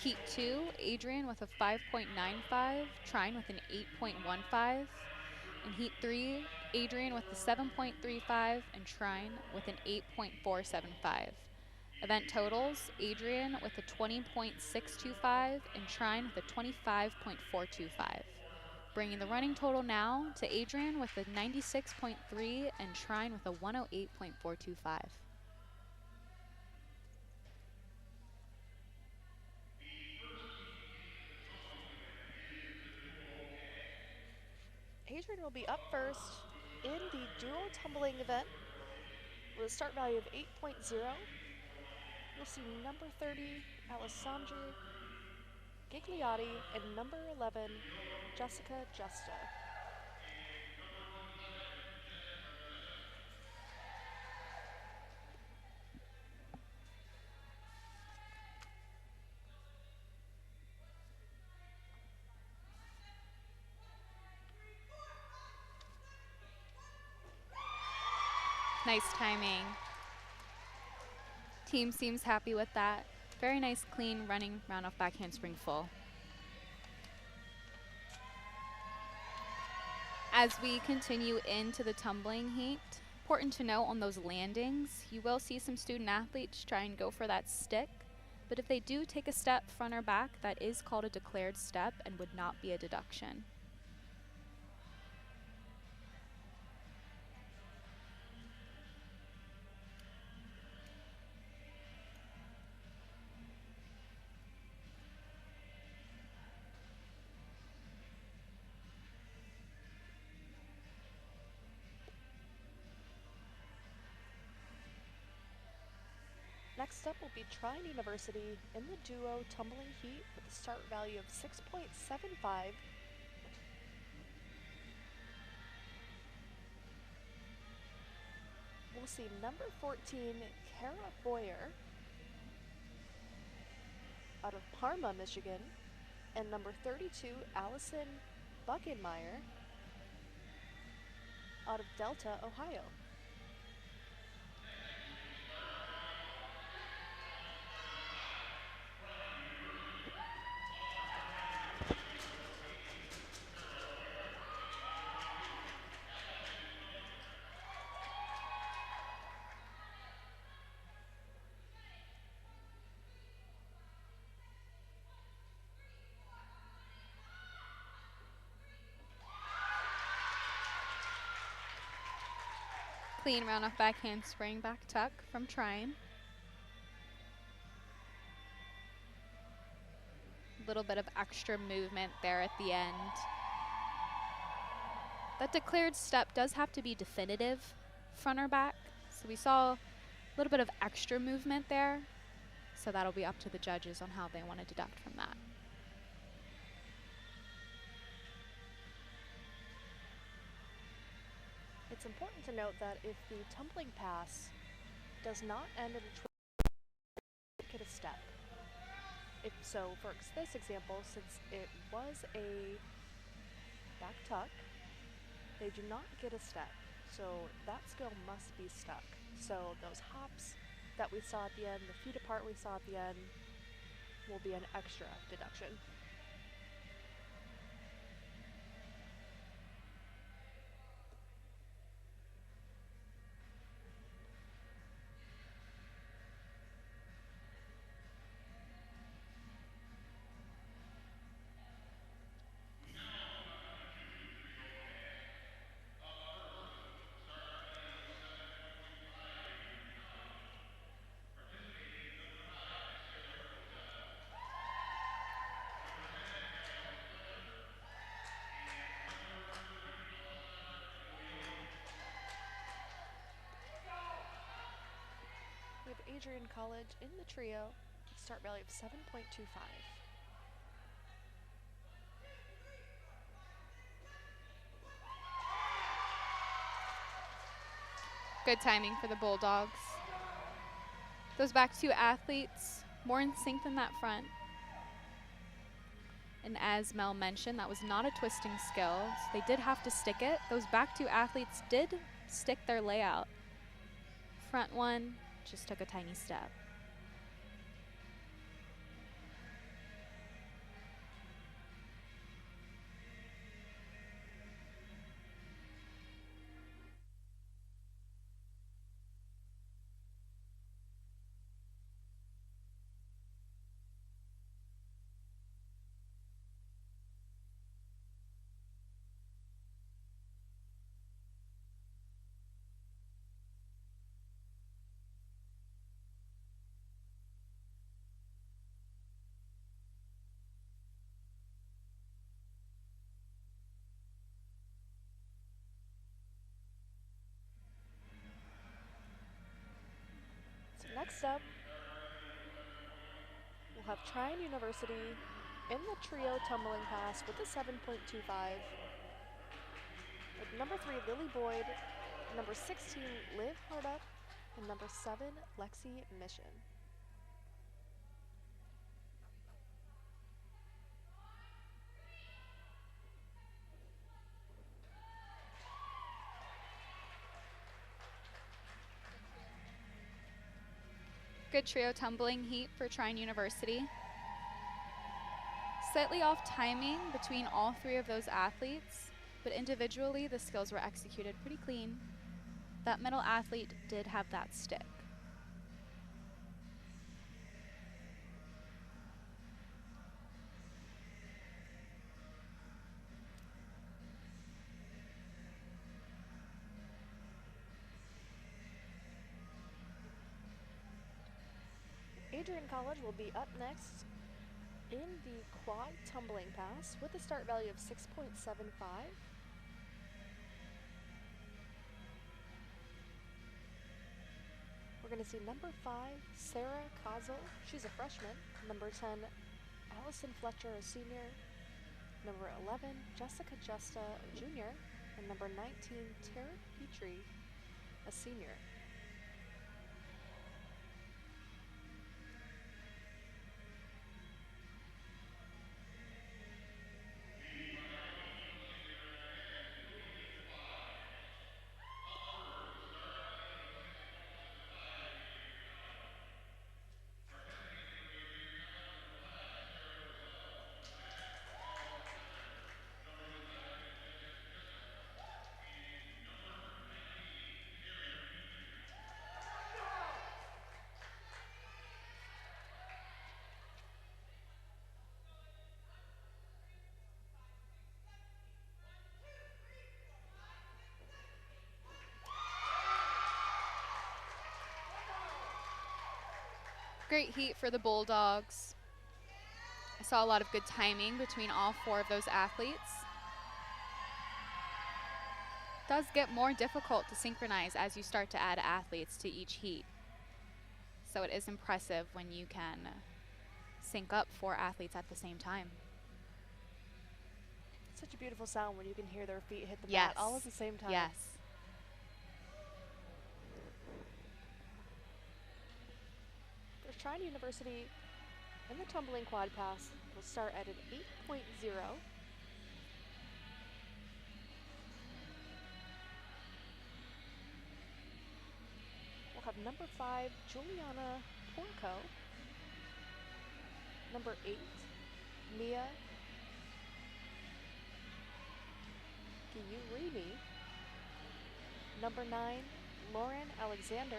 Speaker 2: Heat 2, Adrian with a 5.95, Trine with an 8.15. In Heat 3, Adrian with a 7.35 and Trine with an 8.475. Event totals, Adrian with a 20.625 and Trine with a 25.425. Bringing the running total now to Adrian with a 96.3 and Trine with a 108.425.
Speaker 1: Adrian will be up first in the duo tumbling event with a start value of 8.0. We'll see number 30, Alessandra Gigliotti, and number 11, Jessica Justa.
Speaker 2: Nice timing. Team seems happy with that. Very nice, clean running round off back handspring full. As we continue into the tumbling heat, important to note on those landings, you will see some student athletes try and go for that stick, but if they do take a step front or back, that is called a declared step and would not be a deduction.
Speaker 1: Next up will be Trine University in the duo tumbling heat with a start value of 6.75. We'll see number 14, Kara Boyer, out of Parma, Michigan, and number 32, Allison Buckenmeyer, out of Delta, Ohio.
Speaker 2: Clean round off back handspring, back tuck from Trine. A little bit of extra movement there at the end. That declared step does have to be definitive, front or back. So we saw a little bit of extra movement there. So that'll be up to the judges on how they want to deduct from that.
Speaker 1: It's important to note that if the tumbling pass does not end in a get a step. If so, for this example, since it was a back tuck, they do not get a step. So that skill must be stuck. So those hops that we saw at the end, the feet apart we saw at the end, will be an extra deduction. We have Adrian College in the trio, start value of 7.25.
Speaker 2: Good timing for the Bulldogs. Those back two athletes, more in sync than that front. And as Mel mentioned, that was not a twisting skill, so they did have to stick it. Those back two athletes did stick their layout. Front one just took a tiny step.
Speaker 1: So next up, we'll have Trine University in the trio tumbling pass with a 7.25. With number 3, Lily Boyd, number 16, Liv Hardup, and number 7, Lexi Mission.
Speaker 2: Good trio tumbling heat for Trine University. Slightly off timing between all three of those athletes, but individually the skills were executed pretty clean. That middle athlete did have that stick.
Speaker 1: Adrian College will be up next in the quad tumbling pass with a start value of 6.75. We're going to see number 5, Sarah Kozel. She's a freshman. Number 10, Allison Fletcher, a senior. Number 11, Jessica Justa, a junior. And number 19, Tara Petrie, a senior.
Speaker 2: Great heat for the Bulldogs. I saw a lot of good timing between all four of those athletes. It does get more difficult to synchronize as you start to add athletes to each heat. So it is impressive when you can sync up 4 athletes at the same time.
Speaker 1: Such a beautiful sound when you can hear their feet hit the
Speaker 2: Yes.
Speaker 1: mat all at the same time.
Speaker 2: Yes.
Speaker 1: For Trine University in the tumbling quad pass, will start at an 8.0. We'll have number 5, Juliana Porco. Number 8, Mia Giyurimi. Number 9, Lauren Alexander.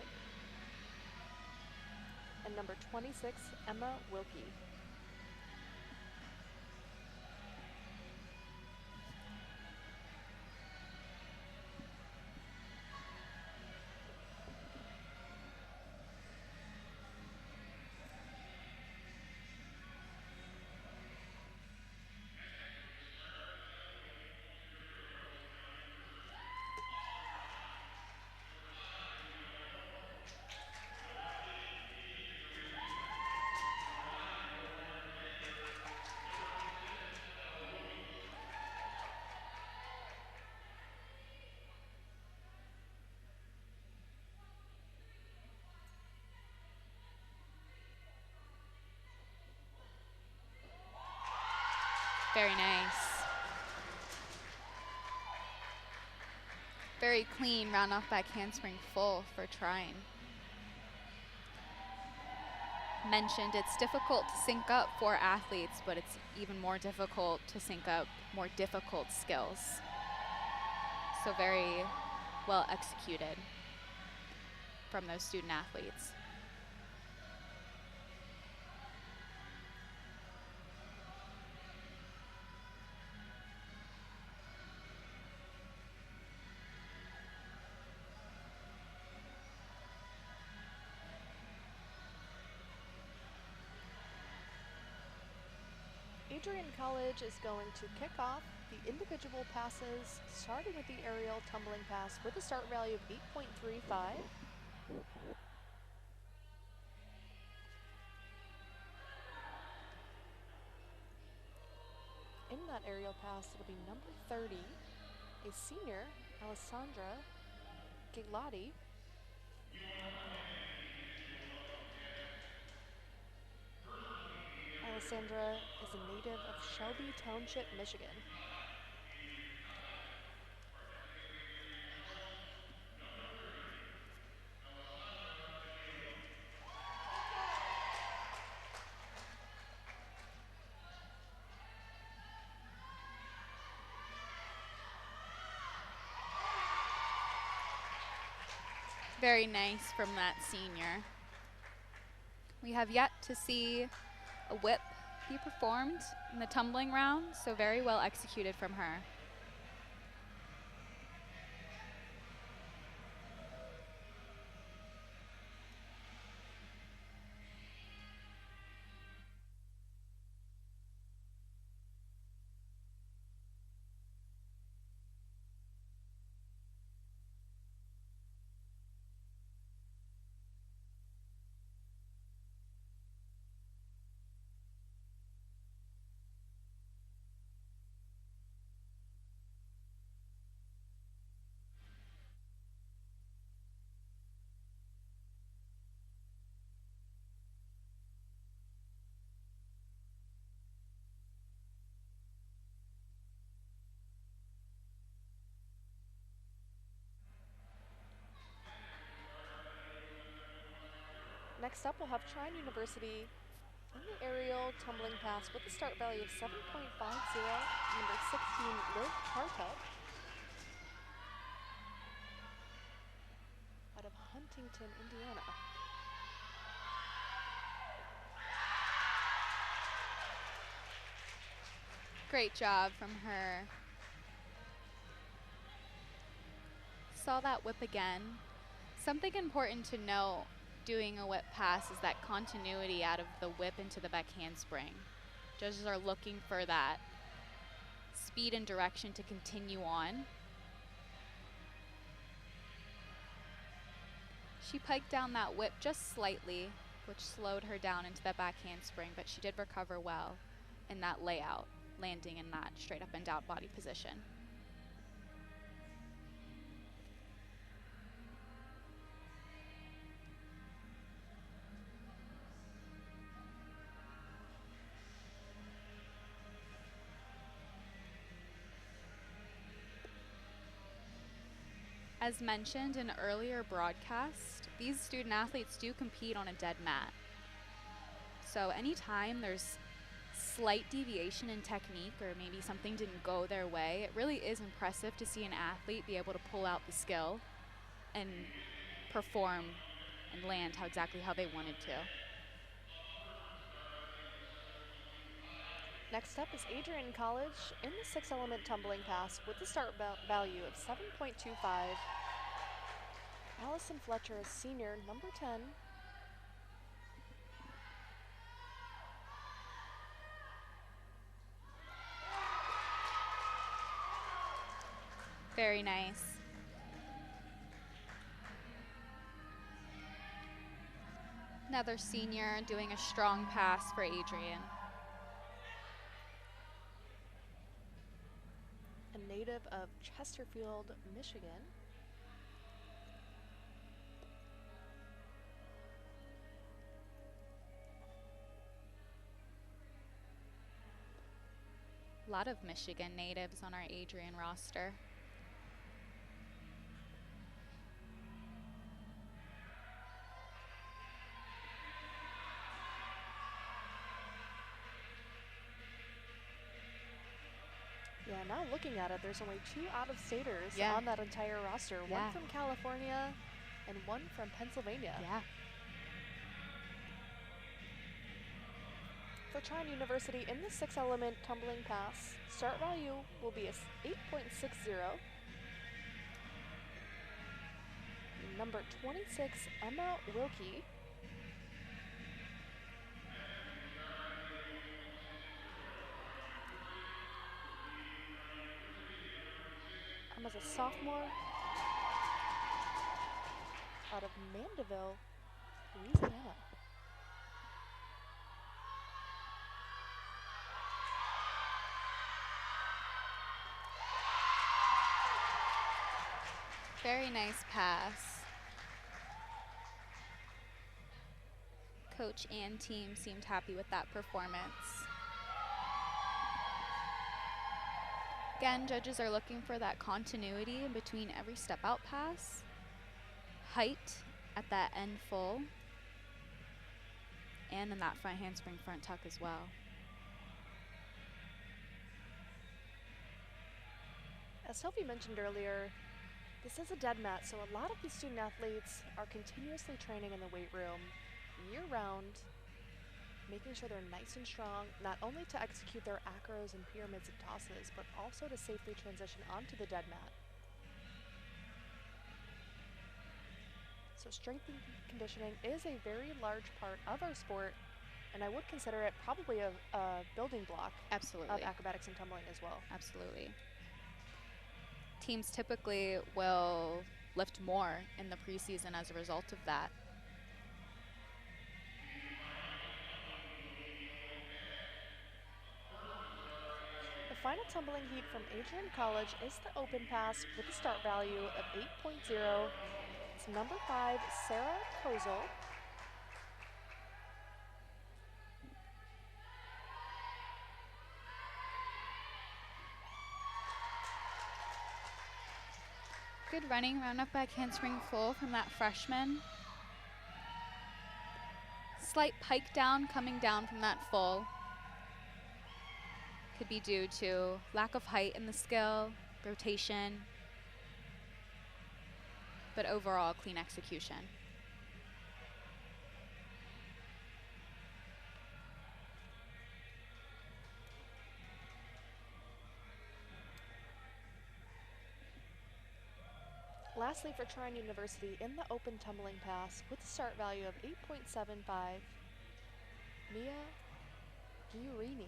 Speaker 1: And number 26, Emma Wilkie.
Speaker 2: Very nice. Very clean round off back handspring full for Trine. Mentioned it's difficult to sync up for athletes, but it's even more difficult to sync up more difficult skills. So very well executed from those student athletes.
Speaker 1: Adrian College is going to kick off the individual passes, starting with the aerial tumbling pass with a start value of 8.35. In that aerial pass, it'll be number 30, a senior, Alessandra Gigliotti. Alessandra is a native of Shelby Township, Michigan.
Speaker 2: Very nice from that senior. We have yet to see a whip be performed in the tumbling round, so very well executed from her.
Speaker 1: Next up, we'll have Trine University in the aerial tumbling pass with a start value of 7.50, number 16, Liv Hartup, out of Huntington, Indiana.
Speaker 2: Great job from her. Saw that whip again. Something important to note doing a whip pass is that continuity out of the whip into the back handspring. Judges are looking for that speed and direction to continue on. She piked down that whip just slightly, which slowed her down into that back handspring, but she did recover well in that layout, landing in that straight up and down body position. As mentioned in earlier broadcast, these student athletes do compete on a dead mat. So anytime there's slight deviation in technique or maybe something didn't go their way, it really is impressive to see an athlete be able to pull out the skill and perform and land exactly how they wanted to.
Speaker 1: Next up is Adrian College in the 6-element tumbling pass with a start value of 7.25. Allison Fletcher is senior, number 10.
Speaker 2: Very nice. Another senior doing a strong pass for Adrian.
Speaker 1: A native of Chesterfield, Michigan.
Speaker 2: A lot of Michigan natives on our Adrian roster.
Speaker 1: And now looking at it, there's only 2 out-of-staters
Speaker 2: Yeah.
Speaker 1: on that entire roster.
Speaker 2: Yeah.
Speaker 1: One from California and one from Pennsylvania.
Speaker 2: Yeah.
Speaker 1: For Trine University, in the 6-element tumbling pass, start value will be a 8.60. Number 26, Emma Wilkie. Emma's a sophomore out of Mandeville, Louisiana.
Speaker 2: Very nice pass. Coach and team seemed happy with that performance. Again, judges are looking for that continuity in between every step out pass, height at that end full, and in that front handspring front tuck as well.
Speaker 1: As Sophie mentioned earlier, this is a dead mat, so a lot of these student athletes are continuously training in the weight room year-round, making sure they're nice and strong, not only to execute their acros and pyramids and tosses, but also to safely transition onto the dead mat. So strength and conditioning is a very large part of our sport, and I would consider it probably a building block
Speaker 2: Absolutely.
Speaker 1: of acrobatics and tumbling as well.
Speaker 2: Absolutely. Teams typically will lift more in the preseason as a result of that.
Speaker 1: The final tumbling heat from Adrian College is the open pass with a start value of 8.0. It's number 5, Sarah Kozel.
Speaker 2: Good running, round up back handspring full from that freshman. Slight pike down coming down from that full. Could be due to lack of height in the skill, rotation, but overall clean execution.
Speaker 1: Lastly, for Trine University, in the open tumbling pass with a start value of 8.75, Mia Giurini.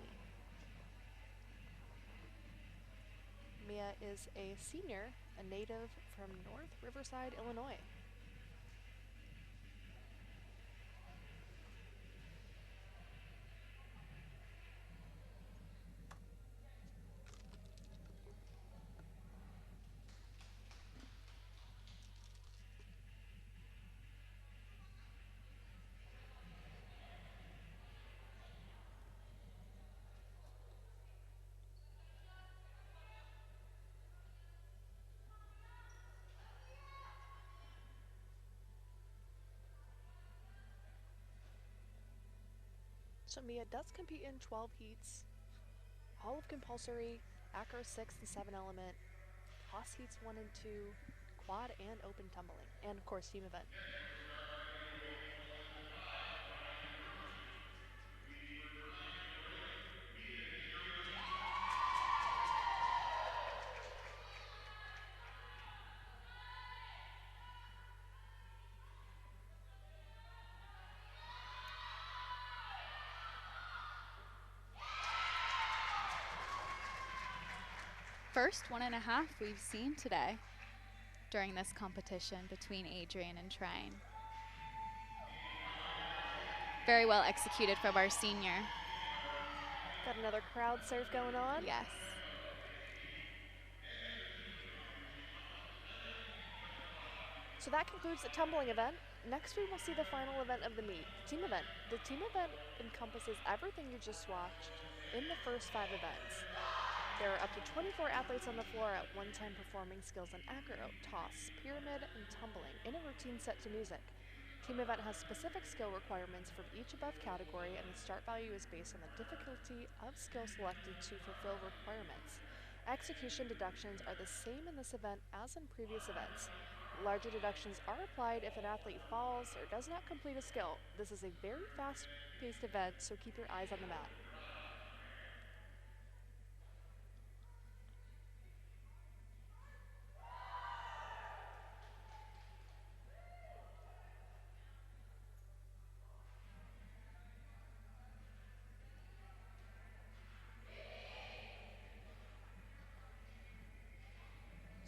Speaker 1: Mia is a senior, a native from North Riverside, Illinois. So Mia does compete in 12 heats, all of compulsory, acro 6 and 7 element, toss heats 1 and 2, quad and open tumbling, and of course team event.
Speaker 2: First 1.5 we've seen today during this competition between Adrian and Trine. Very well executed from our senior.
Speaker 1: Got another crowd surf going on.
Speaker 2: Yes.
Speaker 1: So that concludes the tumbling event. Next we will see the final event of the meet, team event. The team event encompasses everything you just watched in the first 5 events. There are up to 24 athletes on the floor at one time performing skills in acro, toss, pyramid, and tumbling in a routine set to music. Team event has specific skill requirements for each above category, and the start value is based on the difficulty of skill selected to fulfill requirements. Execution deductions are the same in this event as in previous events. Larger deductions are applied if an athlete falls or does not complete a skill. This is a very fast-paced event, so keep your eyes on the mat.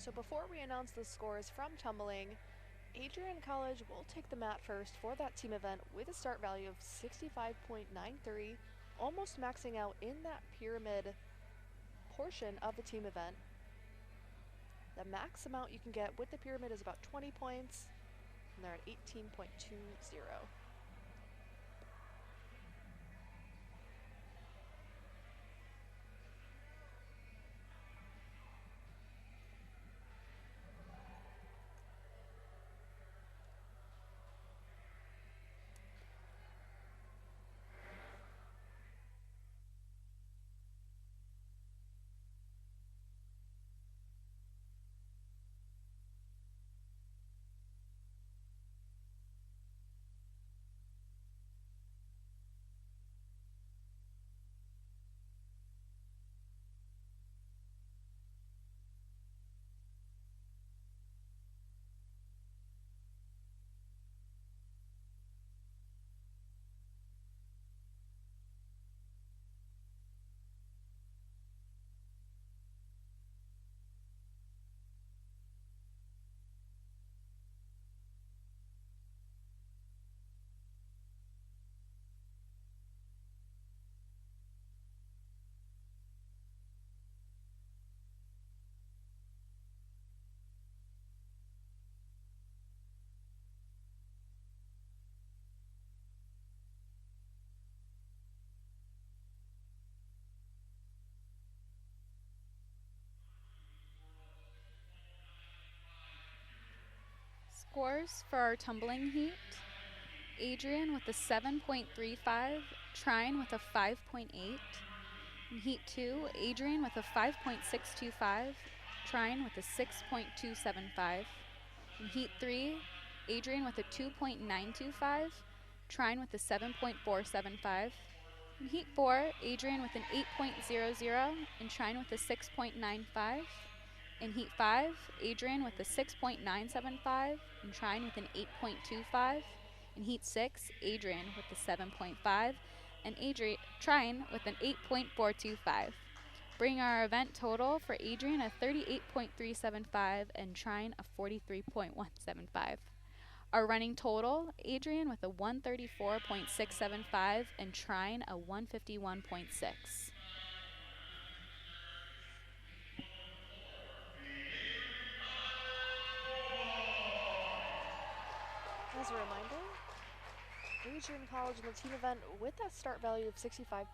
Speaker 1: So before we announce the scores from tumbling, Adrian College will take the mat first for that team event with a start value of 65.93, almost maxing out in that pyramid portion of the team event. The max amount you can get with the pyramid is about 20 points, and they're at 18.20.
Speaker 2: Scores for our tumbling heat: Adrian with a 7.35, Trine with a 5.8. In Heat 2, Adrian with a 5.625, Trine with a 6.275. In Heat 3, Adrian with a 2.925, Trine with a 7.475. In Heat 4, Adrian with an 8.00 and Trine with a 6.95. In Heat 5, Adrian with a 6.975 and Trine with an 8.25. In Heat 6, Adrian with a 7.5 and Trine with an 8.425. Bringing our event total for Adrian a 38.375 and Trine a 43.175. Our running total, Adrian with a 134.675 and Trine a 151.6.
Speaker 1: As a reminder, Adrian College in the team event with that start value of 65.93.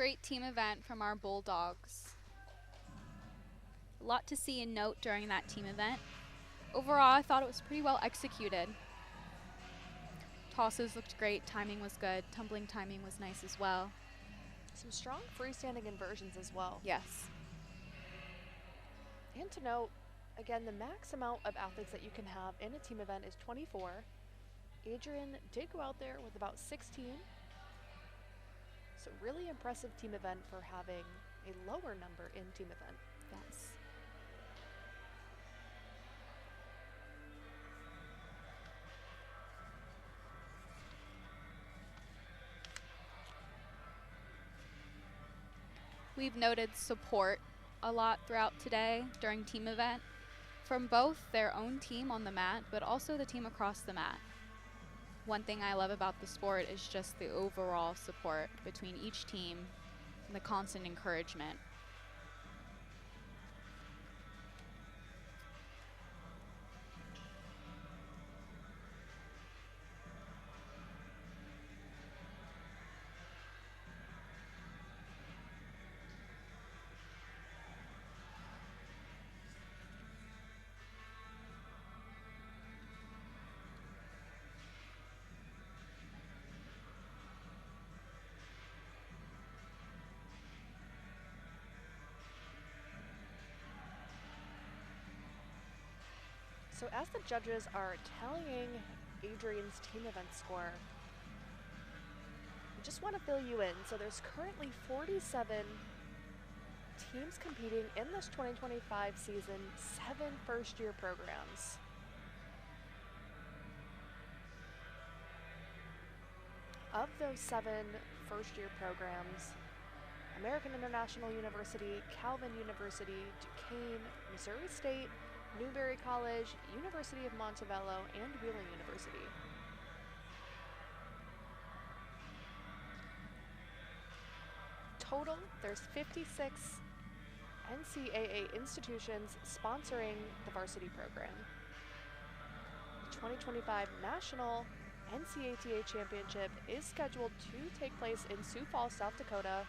Speaker 2: Great team event from our Bulldogs. A lot to see and note during that team event. Overall, I thought it was pretty well executed. Tosses looked great, timing was good, tumbling timing was nice as well.
Speaker 1: Some strong freestanding inversions as well.
Speaker 2: Yes.
Speaker 1: And to note, again, the max amount of athletes that you can have in a team event is 24. Adrian did go out there with about 16. So really impressive team event for having a lower number in team event.
Speaker 2: Yes. We've noted support a lot throughout today during team event from both their own team on the mat, but also the team across the mat. One thing I love about the sport is just the overall support between each team and the constant encouragement.
Speaker 1: So as the judges are tallying Adrian's team event score, I just want to fill you in. So there's currently 47 teams competing in this 2025 season, 7 first-year programs. Of those 7 first-year programs, American International University, Calvin University, Duquesne, Missouri State, Newberry College, University of Montebello, and Wheeling University. Total, there's 56 NCAA institutions sponsoring the varsity program. The 2025 National NCATA Championship is scheduled to take place in Sioux Falls, South Dakota,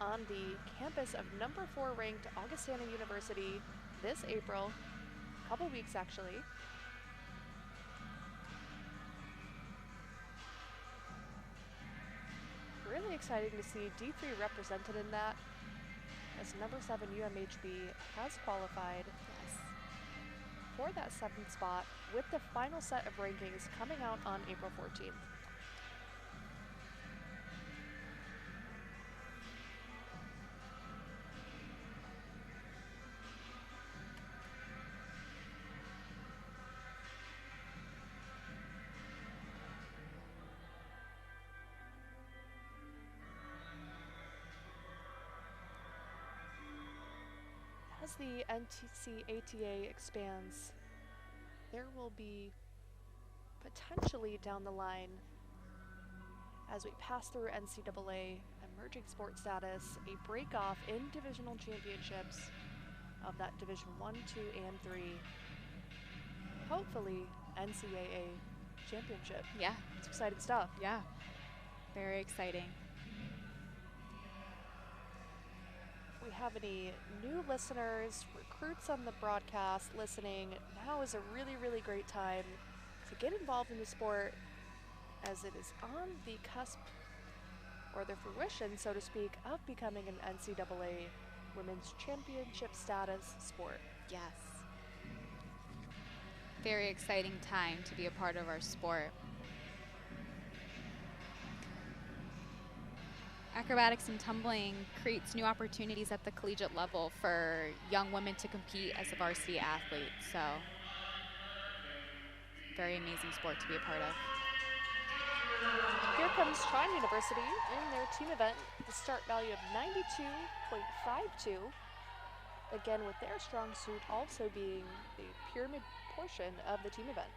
Speaker 1: on the campus of number 4 ranked Augustana University this April, a couple weeks actually. Really exciting to see D3 represented in that, as number 7 UMHB has qualified for that 7th spot, with the final set of rankings coming out on April 14th. As the NCATA expands, there will be potentially down the line, as we pass through NCAA emerging sport status, a break-off in divisional championships of that Division 1, 2, and 3. Hopefully, NCAA championship.
Speaker 2: Yeah.
Speaker 1: It's exciting stuff.
Speaker 2: Yeah. Very exciting.
Speaker 1: If we have any new listeners, recruits on the broadcast listening, now is a really, really great time to get involved in the sport, as it is on the cusp, or the fruition, so to speak, of becoming an NCAA women's championship status sport.
Speaker 2: Yes. Very exciting time to be a part of our sport. Acrobatics and tumbling creates new opportunities at the collegiate level for young women to compete as a varsity athlete. So, very amazing sport to be a part of.
Speaker 1: Here comes Trine University in their team event, the start value of 92.52. Again, with their strong suit also being the pyramid portion of the team event.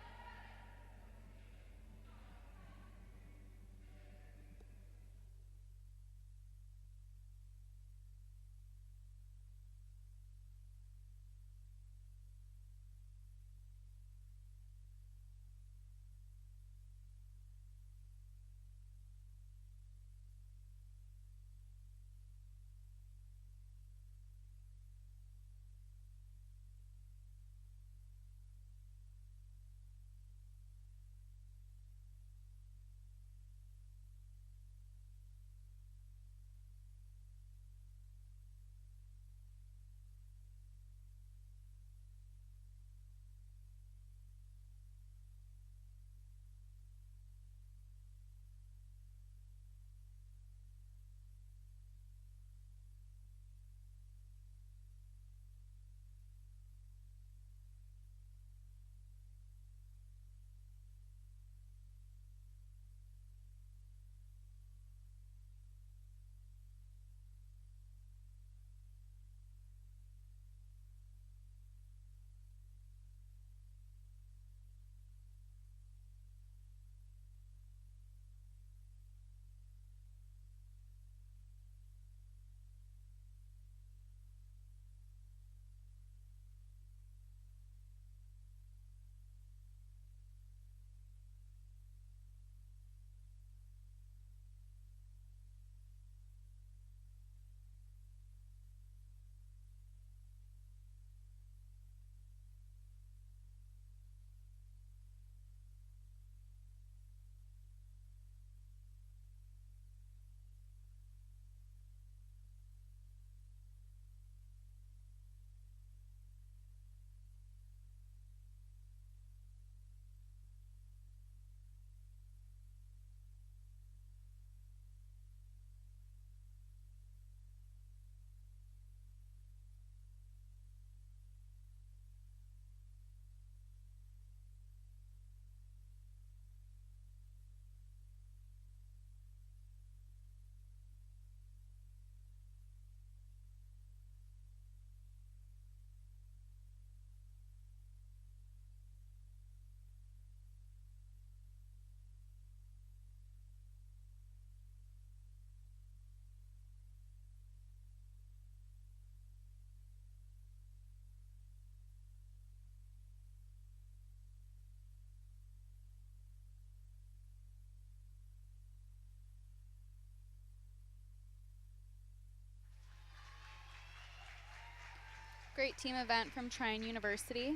Speaker 2: Great team event from Trine University.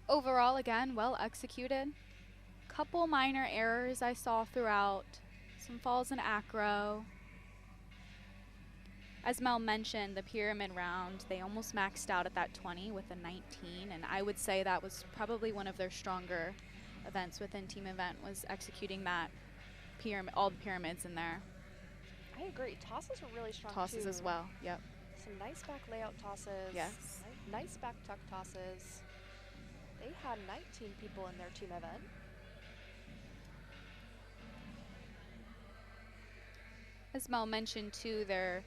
Speaker 2: Overall, again, well executed. Couple minor errors I saw throughout. Some falls in acro. As Mel mentioned, the pyramid round, they almost maxed out at that 20 with a 19, and I would say that was probably one of their stronger events within team event, was executing that pyramid, all the pyramids in there.
Speaker 1: I agree. Tosses were really strong
Speaker 2: Tosses
Speaker 1: too.
Speaker 2: as well, yep.
Speaker 1: Some nice back layout tosses.
Speaker 2: Yes.
Speaker 1: Nice back tuck tosses. They had 19 people in their team event.
Speaker 2: As Mel mentioned too, there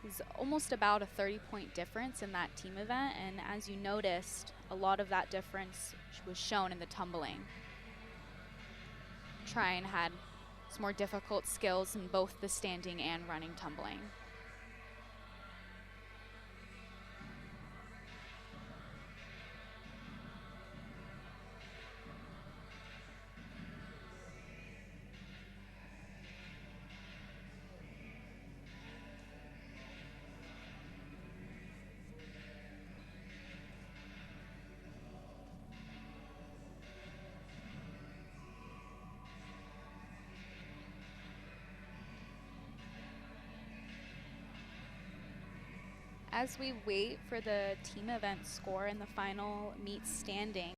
Speaker 2: is almost about a 30-point difference in that team event, and as you noticed, a lot of that difference was shown in the tumbling. Trine had some more difficult skills in both the standing and running tumbling. As we wait for the team event score and the final meet standing,